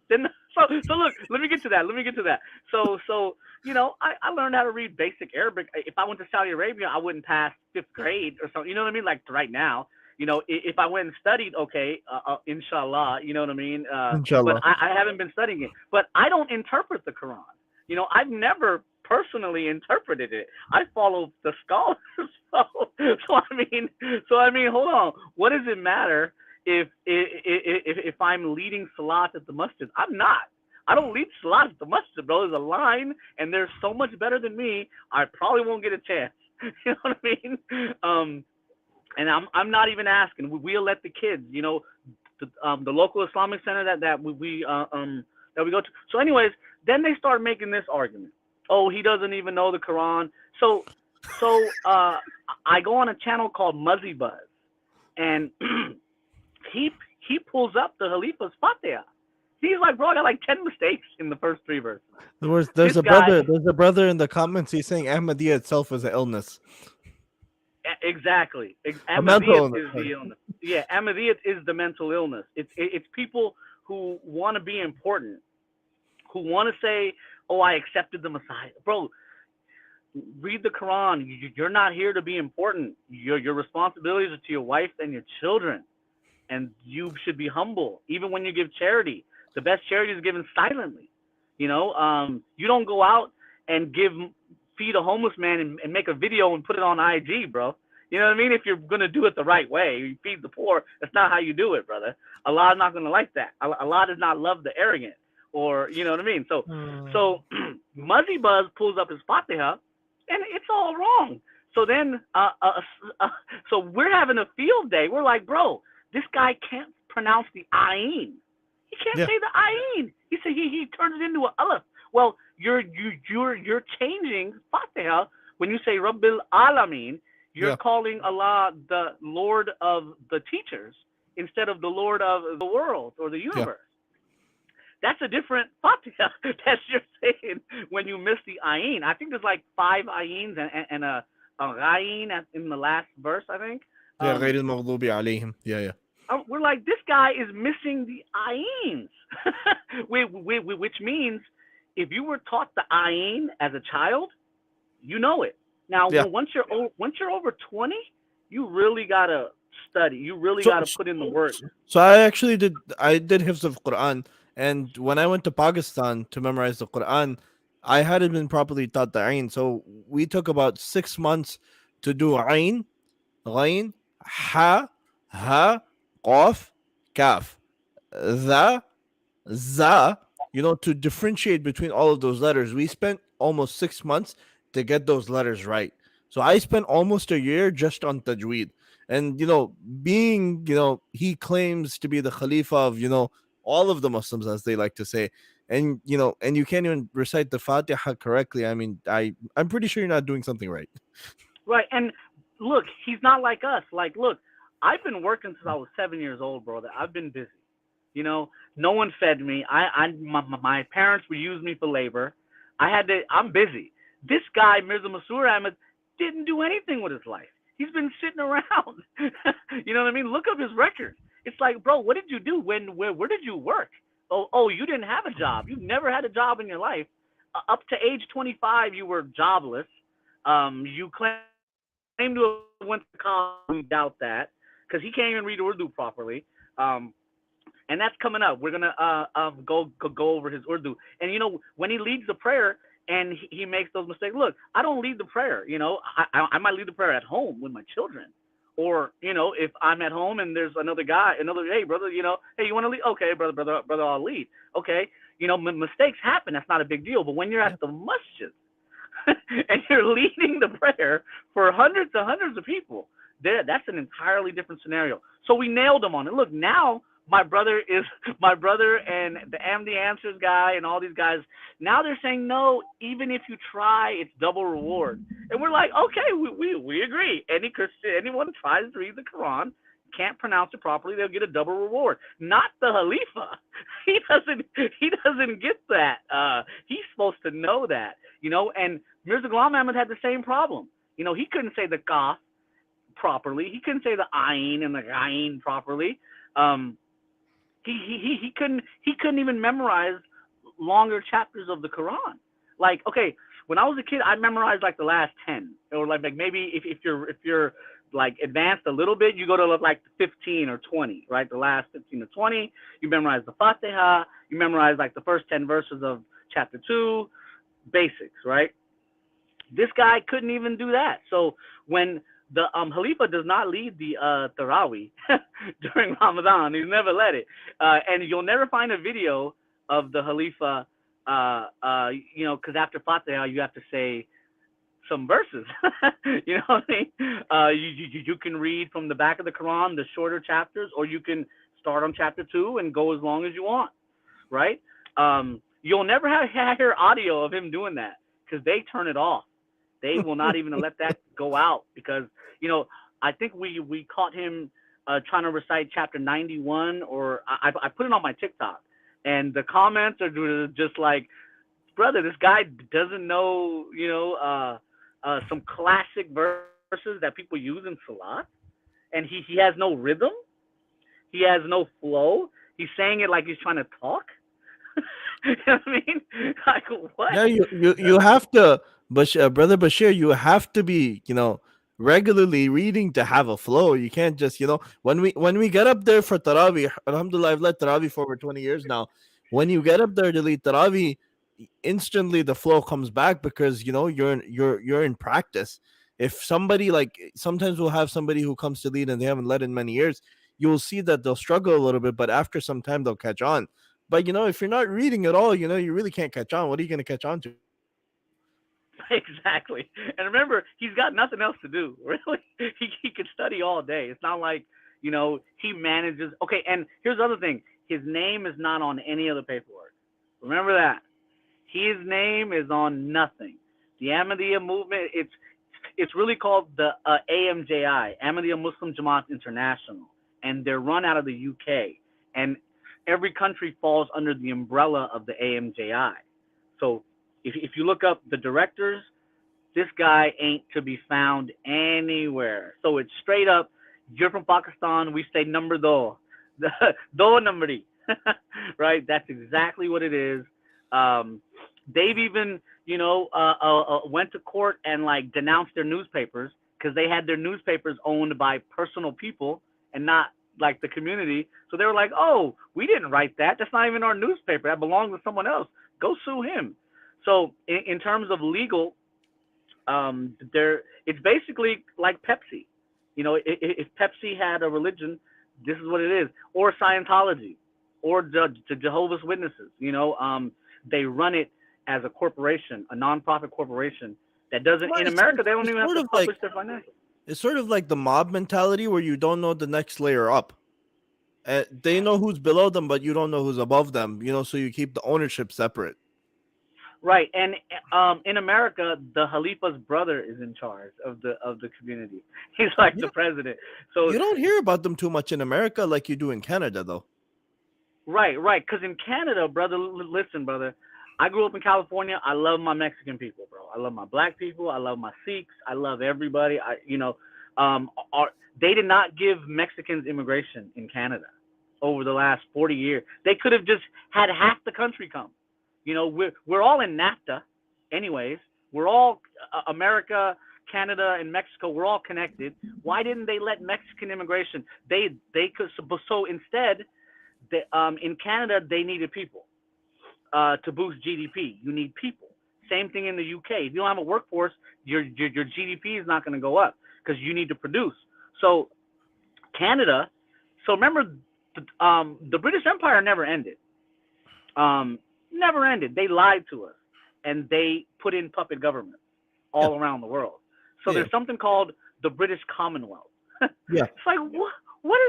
So look, let me get to that. So I learned how to read basic Arabic. If I went to Saudi Arabia, I wouldn't pass 5th grade or something. You know what I mean? Like right now. If I went and studied, okay, inshallah, you know what I mean? Inshallah. But I haven't been studying it. But I don't interpret the Quran. I've never personally interpreted it. I follow the scholars. So I mean, hold on. What does it matter if I'm leading salat at the masjid? I'm not. I don't lead salat at the masjid, bro. There's a line, and they're so much better than me. I probably won't get a chance. You know what I mean? And I'm not even asking. We'll let the kids, the local Islamic center that we go to. So, anyways, then they start making this argument. Oh, he doesn't even know the Quran. So I go on a channel called Muzzy Buzz, and he pulls up the Khalifa's Fatiha. He's like, bro, I got like 10 mistakes in the first 3 verses. There's a brother in the comments. He's saying Ahmadiyya itself is an illness. Exactly. Ahmadiyya is the illness. Yeah, Ahmadiyya is the mental illness. It's people who want to be important, who want to say, oh, I accepted the Messiah. Bro, read the Quran. You're not here to be important. Your responsibilities are to your wife and your children. And you should be humble. Even when you give charity, the best charity is given silently. You don't go out and feed a homeless man and make a video and put it on IG, bro. You know what I mean? If you're going to do it the right way, you feed the poor. That's not how you do it, brother. Allah is not going to like that. Allah does not love the arrogant, or you know what I mean? So Muzzy Buzz pulls up his Fatiha, and it's all wrong. So then, so we're having a field day. We're like, bro, this guy can't pronounce the ayin. He can't say the ayin. He said he turns it into an aleph. Well, you're changing Fatiha when you say Rabbil Alameen. You're calling Allah the Lord of the teachers. instead of the Lord of the world or the Yeah. universe. That's a different Fatiha that you're saying when you miss the ayin. I think there's like 5 ayins and a ghayin in the last verse, I think. Yeah. غير Um, المغضوب عليهم. Yeah. Yeah. we're like, this guy is missing the ayins, which means if you were taught the ayin as a child, you know it. Now, Yeah. once you're over 20, you really gotta study. You really So, gotta put in the work. so I did Hifz of Quran, and when I went to Pakistan to memorize the Quran, I hadn't been properly taught the Ain. So we took about 6 months to do Ain, Ghain, Ha, Ha, Qaf, Kaf, the za, to differentiate between all of those letters. We spent almost 6 months to get those letters right. So I spent almost a year just on Tajweed. And, being, he claims to be the Khalifa of, all of the Muslims, as they like to say. And, and you can't even recite the Fatiha correctly. I mean, I'm pretty sure you're not doing something right. Right. And look, he's not like us. Like, look, I've been working since I was 7 years old, brother. I've been busy. No one fed me. My parents would use me for labor. I'm busy. This guy, Mirza Masur Ahmad, didn't do anything with his life. He's been sitting around. You know what I mean? Look up his record. It's like, bro, what did you do? Where did you work? Oh, you didn't have a job. You've never had a job in your life. Up to age 25, you were jobless. You claim to have went to college. We doubt that because he can't even read Urdu properly. And that's coming up. We're gonna go over his Urdu. And when he leads the prayer and he makes those mistakes. Look, I don't lead the prayer. I might lead the prayer at home with my children, or if I'm at home and there's another guy, hey brother, hey, you want to lead? Okay, brother, I'll lead. Okay, mistakes happen. That's not a big deal. But when you're at the masjid and you're leading the prayer for hundreds and hundreds of people, that's an entirely different scenario. So we nailed him on it. Look, now my brother and the Ahmadi Answers guy and all these guys, now they're saying, no, even if you try, it's double reward. And we're like, okay, we agree. Anyone who tries to read the Quran, can't pronounce it properly, they'll get a double reward. Not the Khalifa. He doesn't get that. He's supposed to know that, and Mirza Ghulam Ahmad had the same problem. He couldn't say the Kaf properly. He couldn't say the Ain and the Ghain properly. He couldn't even memorize longer chapters of the Quran. Like, okay, when I was a kid, I memorized like the last 10, or like maybe if you're like advanced a little bit, you go to like 15 or 20, right? The last 15 or 20, you memorize the Fatiha, you memorize like the first 10 verses of chapter 2, basics, right? This guy couldn't even do that. So when the Khalifa does not lead the Tarawih during Ramadan. He's never led it. And you'll never find a video of the Khalifa, because after Fatiha, you have to say some verses. You know what I mean? You can read from the back of the Quran, the shorter chapters, or you can start on chapter 2 and go as long as you want, right? You'll never hear audio of him doing that because they turn it off. They will not even let that go out because, I think we caught him trying to recite chapter 91, or I put it on my TikTok, and the comments are just like, brother, this guy doesn't know, some classic verses that people use in Salat, and he has no rhythm, he has no flow, he's saying it like he's trying to talk. You know what I mean? Like, what? Yeah, you have to, but brother Bashir, you have to be, regularly reading to have a flow. You can't just, when we get up there for Tarawih, Alhamdulillah, I've led Tarawih for over 20 years now. When you get up there to lead Tarawih, instantly the flow comes back because you're in practice. If somebody, like, sometimes we'll have somebody who comes to lead and they haven't led in many years, you'll see that they'll struggle a little bit, but after some time they'll catch on. But if you're not reading at all, you really can't catch on. What are you going to catch on to? Exactly. And remember, he's got nothing else to do. Really, he could study all day. It's not like he manages. Okay, and here's the other thing: his name is not on any other paperwork. Remember that. His name is on nothing. The Ahmadiyya movement. It's really called the AMJI, Ahmadiyya Muslim Jamaat International. and they're run out of the UK. And every country falls under the umbrella of the AMJI. So if you look up the directors, this guy ain't to be found anywhere. So it's straight up, you're from Pakistan, we say number do. Do number. Right? That's exactly what it is. They've even, went to court and like denounced their newspapers because they had their newspapers owned by personal people and not like the community. So they were like, oh, we didn't write that. That's not even our newspaper. That belongs to someone else. Go sue him. So in terms of legal, it's basically like Pepsi. If Pepsi had a religion, this is what it is. Or Scientology, or the Jehovah's Witnesses. They run it as a corporation, a non-profit corporation that doesn't. In America, they don't even have to publish their financials. It's sort of like the mob mentality where you don't know the next layer up. They know who's below them, but you don't know who's above them. So you keep the ownership separate. Right, and in America, the Khalifa's brother is in charge of the community. He's like the president. So you don't hear about them too much in America like you do in Canada, though. Right. Because in Canada, brother, listen, brother, I grew up in California. I love my Mexican people, bro. I love my black people. I love my Sikhs. I love everybody. They did not give Mexicans immigration in Canada over the last 40 years. They could have just had half the country come. We're all in NAFTA anyways. We're all America, Canada, and Mexico. We're all connected. Why didn't they let Mexican immigration? They could. So instead, in Canada, they needed people to boost GDP. You need people. Same thing in the UK. If you don't have a workforce, your GDP is not going to go up because you need to produce. So Canada. So remember, the British Empire never ended. Never ended. They lied to us, and they put in puppet governments all around the world. So there's something called the British Commonwealth. Yeah. It's like, what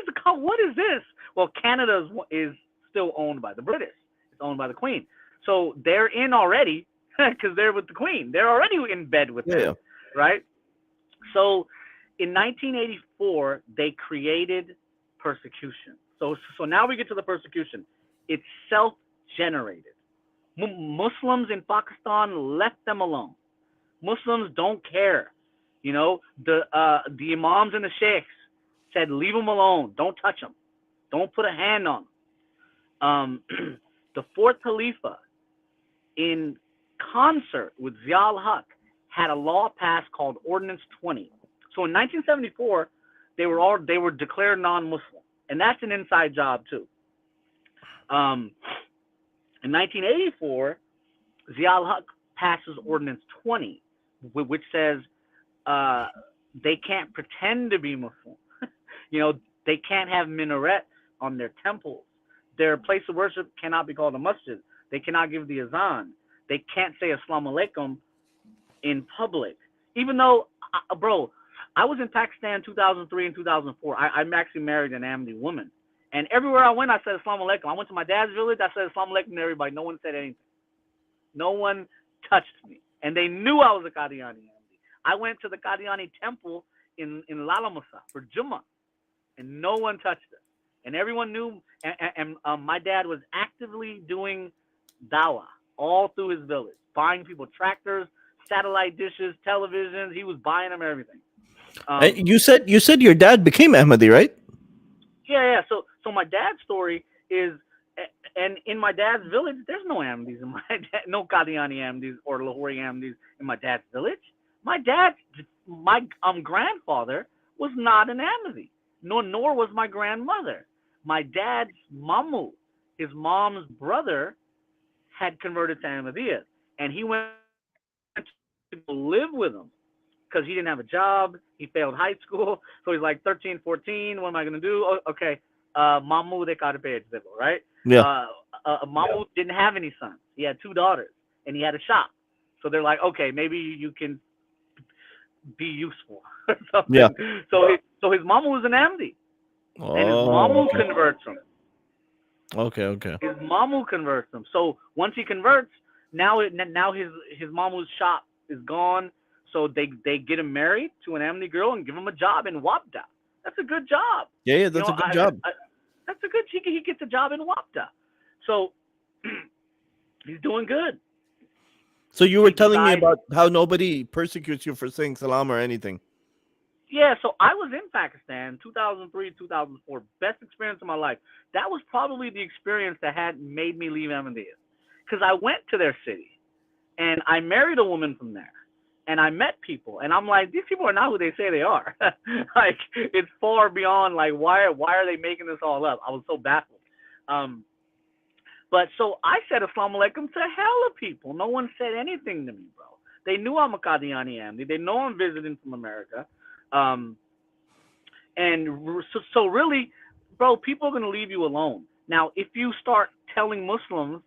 is this? Well, Canada is still owned by the British. It's owned by the Queen. So they're in already because they're with the Queen. They're already in bed with them, right? So in 1984, they created persecution. So now we get to the persecution. It's self-generated. Muslims in Pakistan left them alone. Muslims don't care. The imams and the sheikhs said, leave them alone. Don't touch them. Don't put a hand on them. The fourth Khalifa, in concert with Zia-ul-Haq, had a law passed called Ordinance 20. So in 1974, they were declared non-Muslim, and that's an inside job too. In 1984, Zia-ul-Haq passes Ordinance 20, which says they can't pretend to be Muslim. They can't have minaret on their temples. Their place of worship cannot be called a masjid. They cannot give the azan. They can't say Assalamu alaikum in public. Even though, bro, I was in Pakistan 2003 and 2004. I'm actually married an Ahmadi woman. And everywhere I went, I said Assalamu alaikum. I went to my dad's village. I said Assalamu alaikum to everybody. No one said anything. No one touched me. And they knew I was a Qadiani Ahmadi. I went to the Qadiani temple in Lalamasa for Jummah. And no one touched us. And everyone knew. And my dad was actively doing dawah all through his village. Buying people tractors, satellite dishes, televisions. He was buying them everything. You said your dad became Ahmadi, right? Yeah. So my dad's story is, and in my dad's village, there's no Ahmadis no Qadiani Ahmadis or Lahori Ahmadis in my dad's village. My grandfather was not an Ahmadi, nor was my grandmother. My dad's mamu, his mom's brother, had converted to Ahmadiyya, and he went to live with him because he didn't have a job. He failed high school, so he's like 13, 14. What am I going to do? Oh, okay. Mamu de Karpej, right? Yeah. Mamu didn't have any sons. He had 2 daughters, and he had a shop. So they're like, okay, maybe you can be useful or something. Yeah. So his Mamu was an Ahmadi, and his Mamu converts him. Okay. His Mamu converts him. So once he converts, now his Mamu's shop is gone. So they get him married to an Ahmadi girl and give him a job in Wabda. That's a good job. Yeah, that's a good job. That's a good. He gets a job in WAPTA, so he's doing good. So you were He telling me decides. about how nobody persecutes you for saying salam or anything. Yeah, so I was in Pakistan 2003, 2004. Best experience of my life. That was probably the experience that had made me leave Ahmadiyya. Because I went to their city and I married a woman from there. And I met people, and I'm like, these people are not who they say they are. Like, it's far beyond, like, why are they making this all up? I was so baffled. But so I said Assalamu alaikum to hella people. No one said anything to me, bro. They knew I'm a Qadiani Ahmadi. They know I'm visiting from America. And so really, bro, people are going to leave you alone. Now, if you start telling Muslims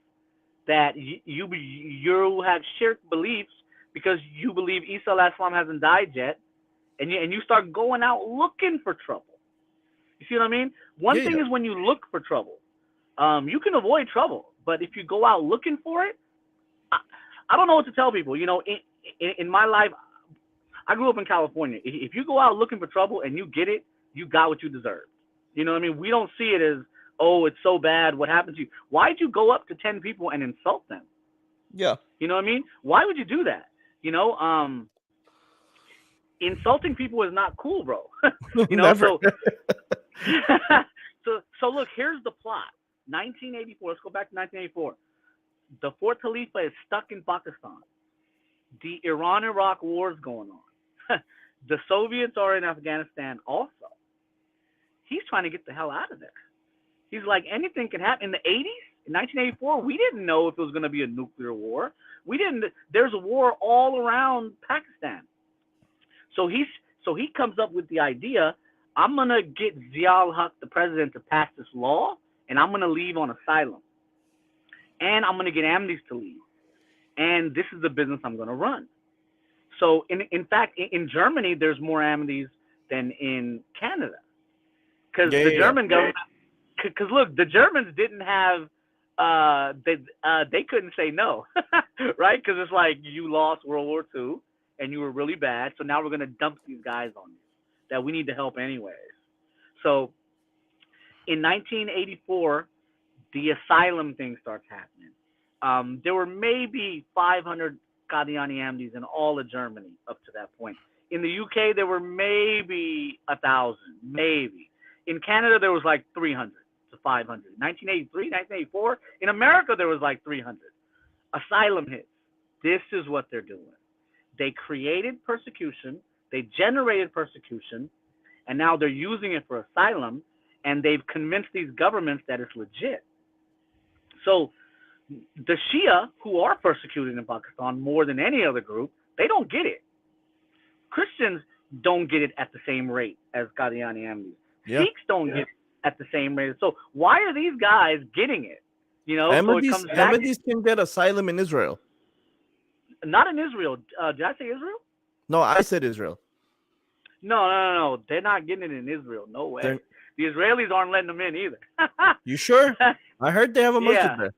that you have shirk beliefs because you believe Isa alayhi salam hasn't died yet, and you start going out looking for trouble. You see what I mean? One thing is when you look for trouble, you can avoid trouble. But if you go out looking for it, I don't know what to tell people. You know, in my life, I grew up in California. If you go out looking for trouble and you get it, you got what you deserve. You know what I mean? We don't see it as, oh, it's so bad. What happened to you? Why'd you go up to 10 people and insult them? Yeah. You know what I mean? Why would you do that? You know, insulting people is not cool, bro. You know, Never. so look, here's the plot. 1984. Let's go back to 1984. The fourth Khalifa is stuck in Pakistan. The Iran-Iraq war is going on. The Soviets are in Afghanistan also. He's trying to get the hell out of there. He's like, anything can happen. In the 80s, in 1984, we didn't know if it was going to be a nuclear war. There's a war all around Pakistan. So he comes up with the idea, I'm going to get Zia-ul-Haq, the president, to pass this law, and I'm going to leave on asylum. And I'm going to get Ahmadis to leave. And this is the business I'm going to run. So, in fact, in Germany, there's more Ahmadis than in Canada. Because the German government, because look, the Germans didn't have, they couldn't say no, right? Because it's like, you lost World War II, and you were really bad, so now we're going to dump these guys on you that we need to help anyways. So, in 1984, the asylum thing starts happening. There were maybe 500 Qadiani Ahmadis in all of Germany up to that point. In the UK, there were maybe 1,000, maybe. In Canada, there was like 300 to 500. 1983, 1984, in America, there was like 300. Asylum hits. This is what they're doing. They created persecution, they generated persecution, and now they're using it for asylum, and they've convinced these governments that it's legit. So the Shia, who are persecuted in Pakistan more than any other group, they don't get it. Christians don't get it at the same rate as Qadiani Ahmadis. Yeah. Sikhs don't get it at the same rate. So why are these guys getting it? You know, Ahmadis, so it comes back. Ahmadis can get asylum in Israel. Not in Israel. Did I say Israel? No, I said Israel. No. They're not getting it in Israel. No way. The Israelis aren't letting them in either. You sure? I heard they have a masjid there.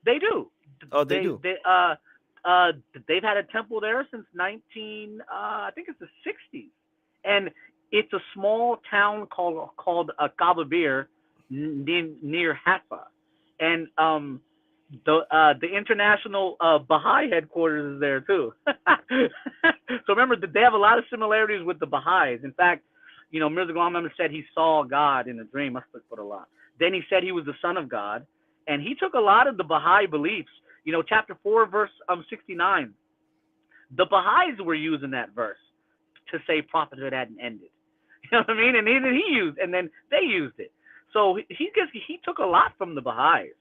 They do. Oh, they do. They've had a temple there since I think it's the 60s, and it's a small town called Kababir near Haifa, and the international Bahai headquarters is there too. So remember that they have a lot of similarities with the Baha'is. In fact, you know, Mirza Didnt said he saw God in a dream. Then he said he was the son of God, and he took a lot of the Baha'i beliefs. You know, chapter 4, verse 69. The Baha'is were using that verse to say prophethood hadn't ended. You know what I mean? And then they used it. So he took a lot from the Baha'is.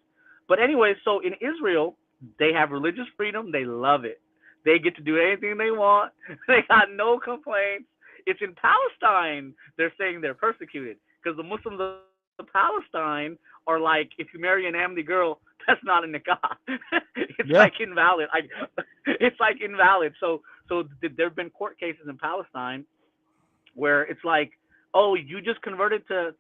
But anyway, so in Israel, they have religious freedom. They love it. They get to do anything they want. They got no complaints. It's in Palestine they're saying they're persecuted because the Muslims of Palestine are like, if you marry an Ahmadi girl, that's not a nikah. It's like invalid. It's like invalid. So there have been court cases in Palestine where it's like, oh, you just converted to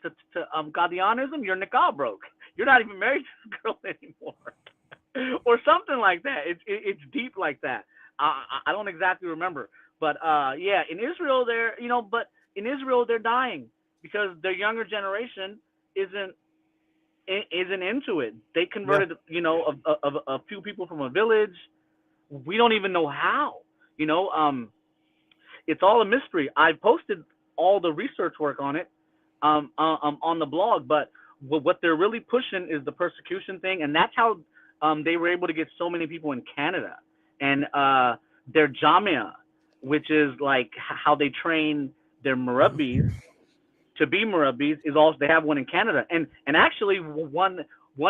Qadianism, your nikah broke. You're not even married to this girl anymore, or something like that. It's deep like that. I don't exactly remember, but yeah, in Israel they're dying. because the younger generation isn't into it. They Yeah. converted, a few people from a village. We don't even know how. You know, it's all a mystery. I posted all the research work on it on the blog, but what they're really pushing is the persecution thing, and that's how they were able to get so many people in Canada. And their Jamia, which is like how they train their Murabees to be Murabees, is also, they have one in Canada. And actually one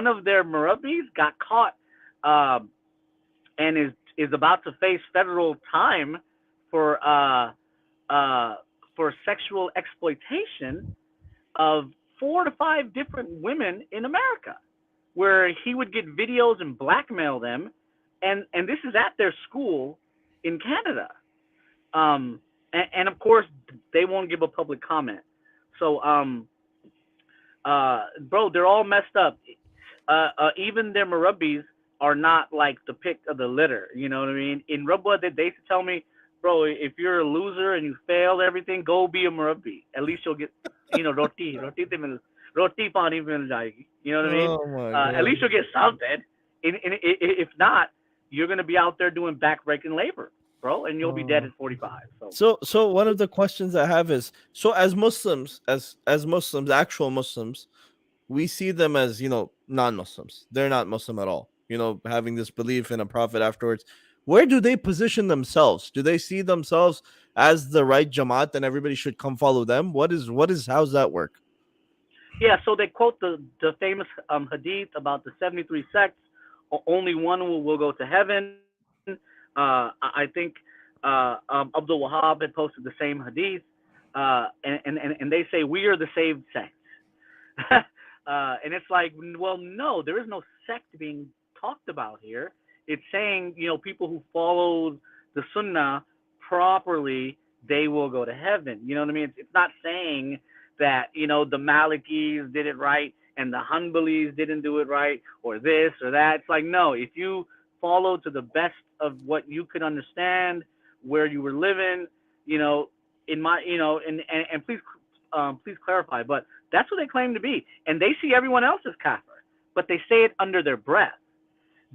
of their Murabees got caught, and is about to face federal time for sexual exploitation of 4 to 5 different women in America, where he would get videos and blackmail them, and this is at their school in Canada. And of course they won't give a public comment. So bro, they're all messed up. Even their Murabees are not like the pick of the litter. You know what I mean? In Rabwah, they used to tell me, bro, if you're a loser and you failed everything, go be a Murabee. At least you'll get, roti pani mil jayegi. You know what I mean? Oh my At god. least you'll get something. If not, you're gonna be out there doing backbreaking labor, bro, and you'll be dead Oh. at 45. So So one of the questions I have is, so as Muslims, as Muslims, actual Muslims, we see them as, non-Muslims. They're not Muslim at all. Having this belief in a prophet afterwards. Where do they position themselves? Do they see themselves as the right Jamaat and everybody should come follow them? What is how's that work? yeah, so they quote the famous hadith about the 73 sects. Only one will go to heaven. I think Abdul Wahab had posted the same hadith, and they say we are the saved sect. And it's like, well, no, there is no sect being talked about here. It's saying, people who follow the Sunnah properly, they will go to heaven. You know what I mean? It's not saying that, the Malikis did it right and the Hanbalis didn't do it right, or this or that. It's like, no, if you follow to the best of what you could understand, where you were living, in my, and please clarify, but that's what they claim to be. And they see everyone else as kafir, but they say it under their breath.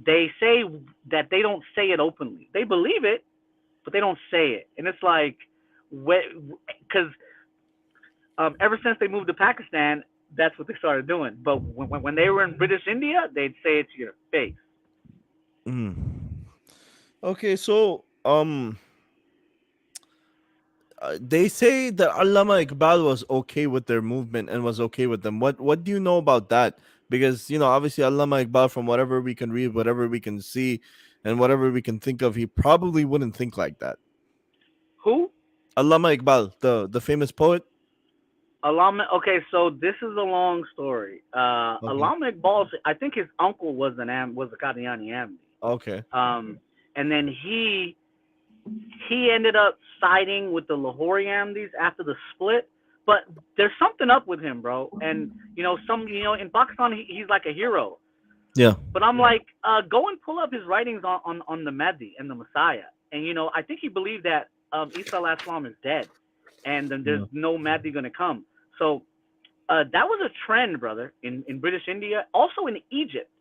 They say that they don't say it openly. They believe it, but they don't say it. And it's like, because ever since they moved to Pakistan, that's what they started doing. But when they were in British India, they'd say it to your face. Mm. Okay, so they say that Allama Iqbal was okay with their movement and was okay with them. What do you know about that? Because obviously Allama Iqbal, from whatever we can read, whatever we can see, and whatever we can think of, he probably wouldn't think like that. Who? Allama Iqbal, the famous poet. Allamah. Okay, so this is a long story. Okay. Allamah Iqbal, I think his uncle was a Qadiani Ahmadi. Okay. And then he ended up siding with the Lahori Ahmadis after the split. But there's something up with him, bro. And in Pakistan he's like a hero. Yeah. But I'm like, go and pull up his writings on the Mahdi and the Messiah. And I think he believed that Isa alayhi salam is dead, and then there's Yeah. no Mahdi gonna come. So that was a trend, brother, in British India, also in Egypt.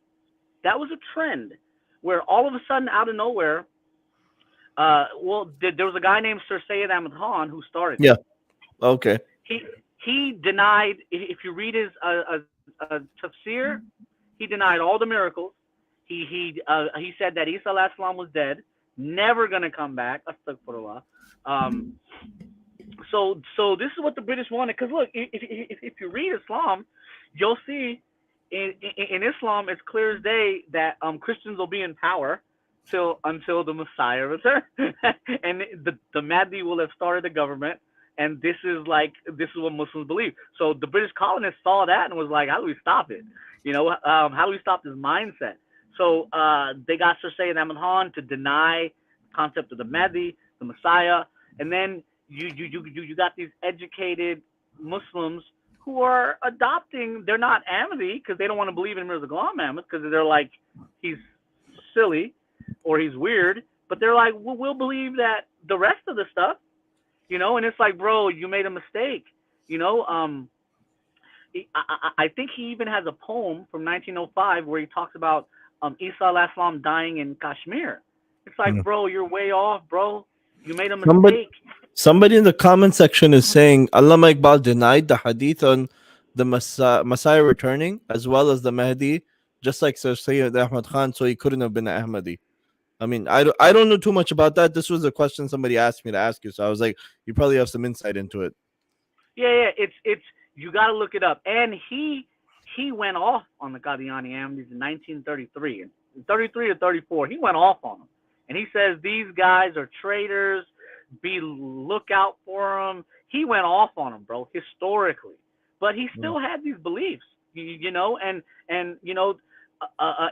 That was a trend where all of a sudden, out of nowhere, there was a guy named Sir Syed Ahmad Khan who started it. Yeah. Okay. He denied. If you read his tafsir, he denied all the miracles. He said that Isa alayhi salam was dead, never gonna come back. Astaghfirullah. So this is what the British wanted. Because look, if you read Islam, you'll see in Islam it's clear as day that Christians will be in power until the Messiah returns, and the Mahdi will have started the government. And this is what Muslims believe. So the British colonists saw that and was like, how do we stop it? How do we stop this mindset? So they got Sir Syed Ahmad Khan to deny the concept of the Mahdi, the Messiah, and then you got these educated Muslims who are adopting. They're not Ahmadi because they don't want to believe in Mirza Ghulam Ahmad because they're like, he's silly or he's weird. But they're like, we'll believe that the rest of the stuff. And it's like, bro, you made a mistake. You know, I think he even has a poem from 1905 where he talks about Isa alayhi salam dying in Kashmir. It's like, Mm. bro, you're way off, bro. You made a Somebody, mistake. somebody in the comment section is saying Allama Iqbal denied the hadith on the Messiah returning as well as the Mahdi, just like Sir Sayyid Ahmad Khan, so he couldn't have been an Ahmadi. I mean, I don't know too much about that. This was a question somebody asked me to ask you, so I was like, you probably have some insight into it. Yeah, yeah. It's you got to look it up. And he went off on the Qadiani Ahmadis in 1933, in 33 or 34. He went off on them, and he says these guys are traitors. Be lookout for them. He went off on them, bro, historically, but he Mm. still had these beliefs, you know, and you know.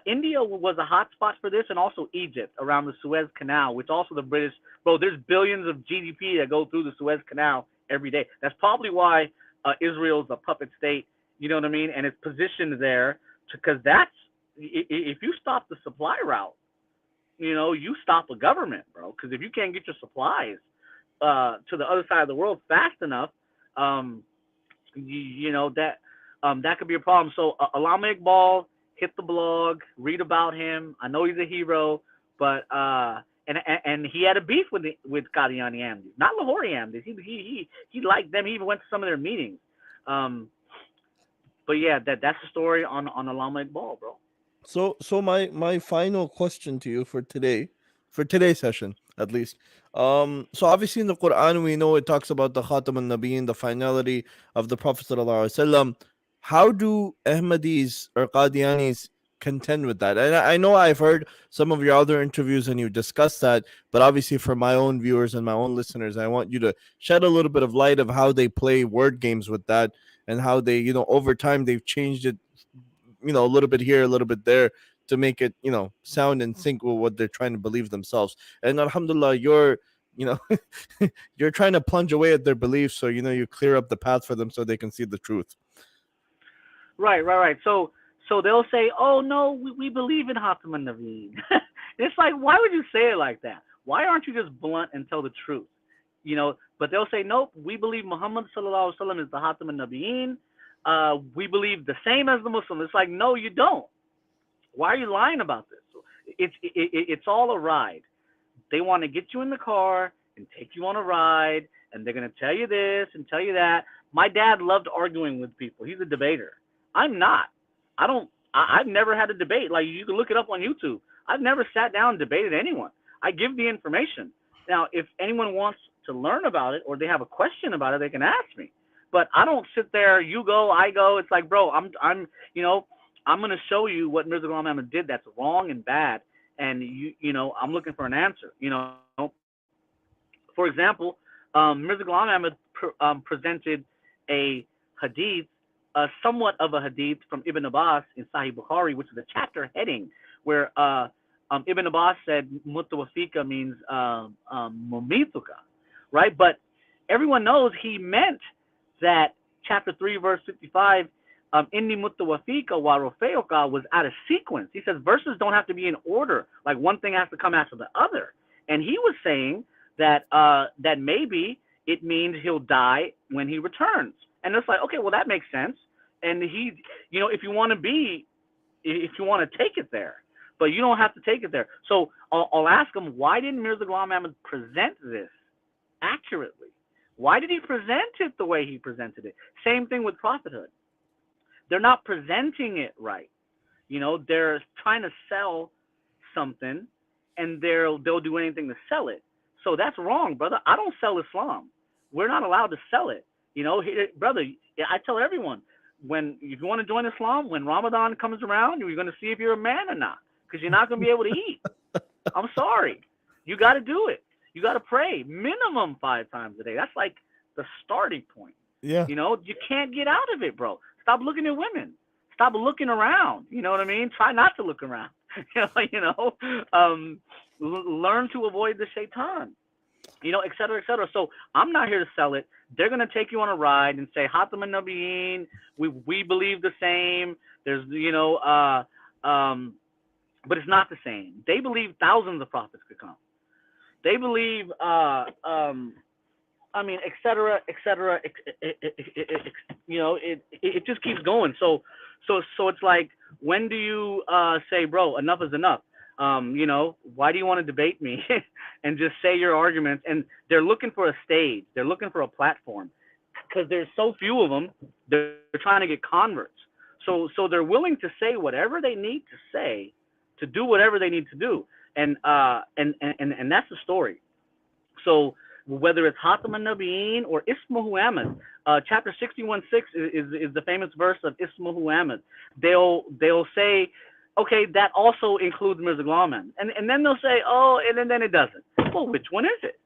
India was a hot spot for this, and also Egypt around the Suez Canal, which also the British, bro. There's billions of GDP that go through the Suez Canal every day. That's probably why Israel's a puppet state. You know what I mean? And it's positioned there because that's if you stop the supply route, you know, you stop a government, bro. Because if you can't get your supplies to the other side of the world fast enough, um, you know that could be a problem. So Alama Iqbal, hit the blog, read about him. I know he's a hero, but and he had a beef with Qadiani Ahmadis, not Lahori Ahmadis. He liked them. He even went to some of their meetings. Um, but yeah, that's the story on Alama Iqbal, bro. So my final question to you for today's session at least. So obviously in the Quran we know it talks about the Khatam al Nabiyyin, the finality of the Prophet sallallahu alaihi wasallam. How do Ahmadis or Qadianis contend with that? And I know I've heard some of your other interviews and you discussed that, but obviously for my own viewers and my own listeners, I want you to shed a little bit of light of how they play word games with that and how they, over time they've changed it, a little bit here, a little bit there to make it, sound in sync with what they're trying to believe themselves. And alhamdulillah, you know, you're trying to plunge away at their beliefs. So, you clear up the path for them so they can see the truth. Right. So they'll say, "Oh no, we believe in Khatam Naveen." It's like, why would you say it like that? Why aren't you just blunt and tell the truth? You know, but they'll say, "Nope, we believe Muhammad sallallahu alaihi wasallam is the Khatam Nabiyyin. We believe the same as the Muslim." It's like, no, you don't. Why are you lying about this? It's all a ride. They want to get you in the car and take you on a ride, and they're going to tell you this and tell you that. My dad loved arguing with people. He's a debater. I'm not. I don't. I've never had a debate. Like, you can look it up on YouTube. I've never sat down and debated anyone. I give the information. Now, if anyone wants to learn about it or they have a question about it, they can ask me. But I don't sit there. You go, I go. It's like, bro, I'm going to show you what Mirza Ghulam Ahmad did that's wrong and bad, and I'm looking for an answer. For example, Mirza Ghulam Ahmad presented a hadith, somewhat of a hadith from Ibn Abbas in Sahih Bukhari, which is a chapter heading where Ibn Abbas said mutawafika means mumituka, right? But everyone knows he meant that chapter 3, verse 55, inni mutawafika wa rofeoka, was out of sequence. He says verses don't have to be in order, like one thing has to come after the other. And he was saying that that maybe it means he'll die when he returns. And it's like, okay, well, that makes sense. And he, if you want to take it there, but you don't have to take it there. So I'll ask him, why didn't Mirza Ghulam Ahmad present this accurately? Why did he present it the way he presented it? Same thing with prophethood. They're not presenting it right. They're trying to sell something, and they'll do anything to sell it. So that's wrong, brother. I don't sell Islam. We're not allowed to sell it. Brother, I tell everyone, if you want to join Islam, when Ramadan comes around, you're going to see if you're a man or not, because you're not going to be able to eat. I'm sorry. You got to do it. You got to pray minimum 5 times a day. That's like the starting point. Yeah. You can't get out of it, bro. Stop looking at women. Stop looking around. You know what I mean? Try not to look around. Learn to avoid the shaitan. Et cetera, et cetera. So I'm not here to sell it. They're going to take you on a ride and say, Khatam Nabiyyin, we believe the same. There's, but it's not the same. They believe thousands of prophets could come. They believe I mean, et cetera, et cetera. It just keeps going. So it's like, when do you say, bro, enough is enough? Why do you want to debate me and just say your arguments? And they're looking for a stage. They're looking for a platform because there's so few of them. They're trying to get converts. So they're willing to say whatever they need to say to do whatever they need to do. And that's the story. So whether it's Khatme Nubuwah or Ismuhu Ahmad, chapter 61:6 is the famous verse of Ismuhu Ahmad. They'll say, okay, that also includes Mirza Ghulam Ahmad, and then they'll say, oh, and then it doesn't. Well, which one is it?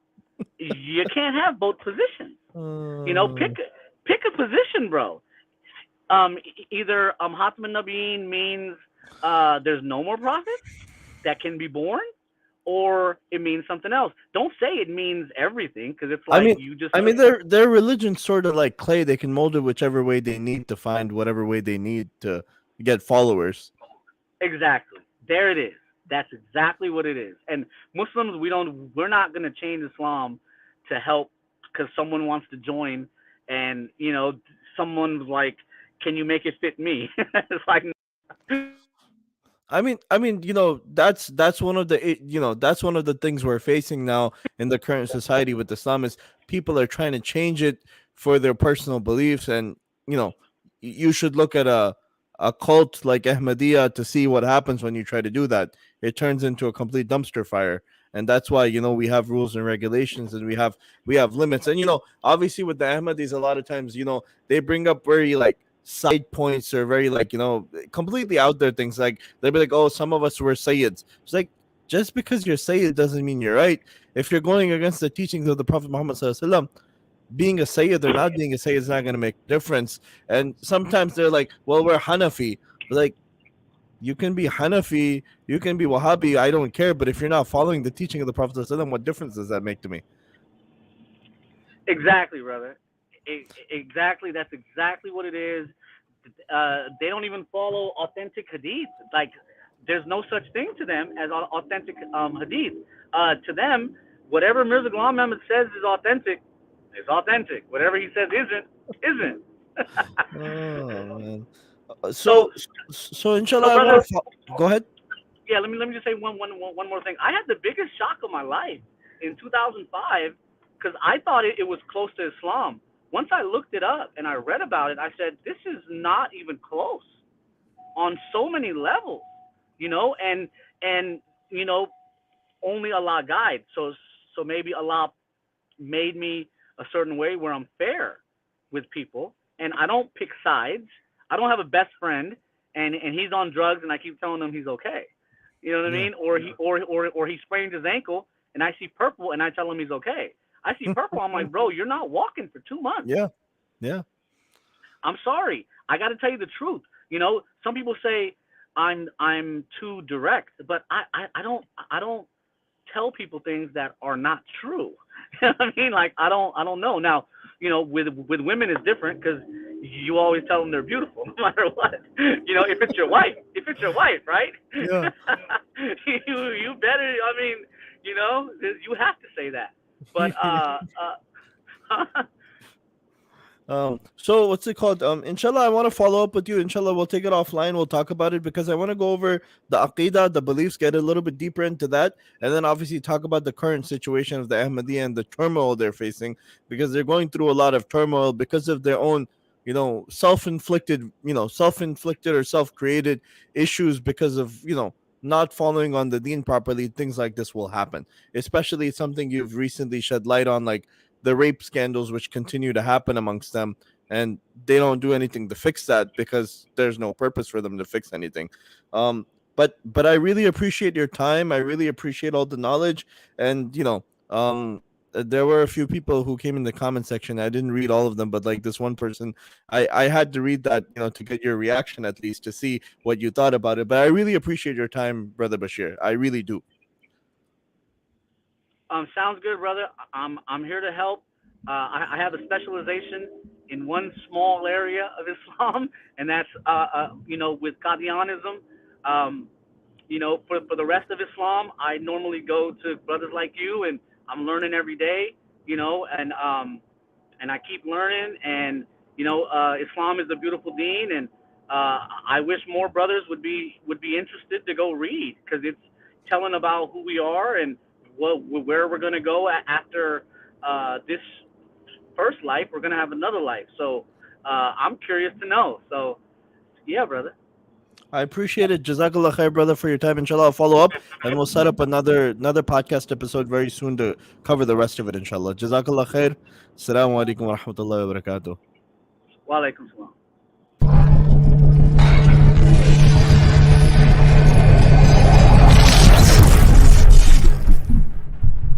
You can't have both positions. Pick a position, bro. Either Khatme Nubuwah means there's no more prophets that can be born, or it means something else. Don't say it means everything, because it's like you just. I mean, their religion's sort of like clay. They can mold it whichever way they need to find whatever way they need to get followers. Exactly. There it is. That's exactly what it is. And Muslims, we're not going to change Islam to help because someone wants to join, and someone's like, can you make it fit me? It's like. I mean, that's one of the that's one of the things we're facing now in the current society with Islam is people are trying to change it for their personal beliefs, and you should look at a cult like Ahmadiyya to see what happens when you try to do that. It turns into a complete dumpster fire, and that's why we have rules and regulations, and we have limits, and obviously with the Ahmadis, a lot of times they bring up very like side points or very like completely out there things, like they'll be like, oh, some of us were Sayyids. It's like, just because you're Sayyid doesn't mean you're right. If you're going against the teachings of the Prophet Muhammad sallallahu alaihi wasallam, being a Sayyid or not being a Sayyid is not going to make a difference. And sometimes they're like, well, we're Hanafi. Like, you can be Hanafi, you can be Wahhabi, I don't care, but if you're not following the teaching of the Prophet sallallahu alaihi wasallam, what difference does that make to me? Exactly, brother. Exactly. That's exactly what it is. They don't even follow authentic hadith. Like, there's no such thing to them as authentic hadith. To them, whatever Mirza Ghulam Ahmad says is authentic. Whatever he says isn't. Oh man. So inshallah, brother, go ahead. Yeah, let me just say one more thing. I had the biggest shock of my life in 2005 because I thought it was close to Islam. Once I looked it up and I read about it, I said, this is not even close on so many levels, and only Allah guides. So maybe Allah made me a certain way where I'm fair with people and I don't pick sides. I don't have a best friend and he's on drugs and I keep telling him he's okay. You know what I mean? Or he sprains his ankle and I see purple and I tell him he's okay. I see purple. I'm like, bro, you're not walking for 2 months. Yeah. I'm sorry. I got to tell you the truth. Some people say I'm too direct, but I don't tell people things that are not true. You know what I mean? Like, I don't know. Now, with women it's different because you always tell them they're beautiful no matter what. If it's your wife, right? Yeah. you better. I mean, you have to say that. But so what's it called? Inshallah, I want to follow up with you. Inshallah, we'll take it offline. We'll talk about it because I want to go over the aqidah, the beliefs, get a little bit deeper into that, and then obviously talk about the current situation of the Ahmadiyya and the turmoil they're facing, because they're going through a lot of turmoil because of their own, self-inflicted or self-created issues because of, not following on the deen properly. Things like this will happen, especially something you've recently shed light on, like the rape scandals which continue to happen amongst them, and they don't do anything to fix that because there's no purpose for them to fix anything. But I really appreciate your time. I really appreciate all the knowledge, and there were a few people who came in the comment section. I didn't read all of them, but like this one person, I had to read that, to get your reaction, at least to see what you thought about it. But I really appreciate your time, Brother Bashir. I really do. Sounds good, brother. I'm here to help. I have a specialization in one small area of Islam, and that's with Qadianism. For the rest of Islam, I normally go to brothers like you, and I'm learning every day. and I keep learning, and Islam is a beautiful deen, and I wish more brothers would be interested to go read, because it's telling about who we are and where we're going to go after this first life. We're going to have another life, so I'm curious to know. So yeah, brother. I appreciate it. Jazakallah khair, brother, for your time. Inshallah, I'll follow up and we'll set up another podcast episode very soon to cover the rest of it, inshallah. Jazakallah khair. Assalamu alaikum wa rahmatullahi wa barakatuh. Wa alaikum salam.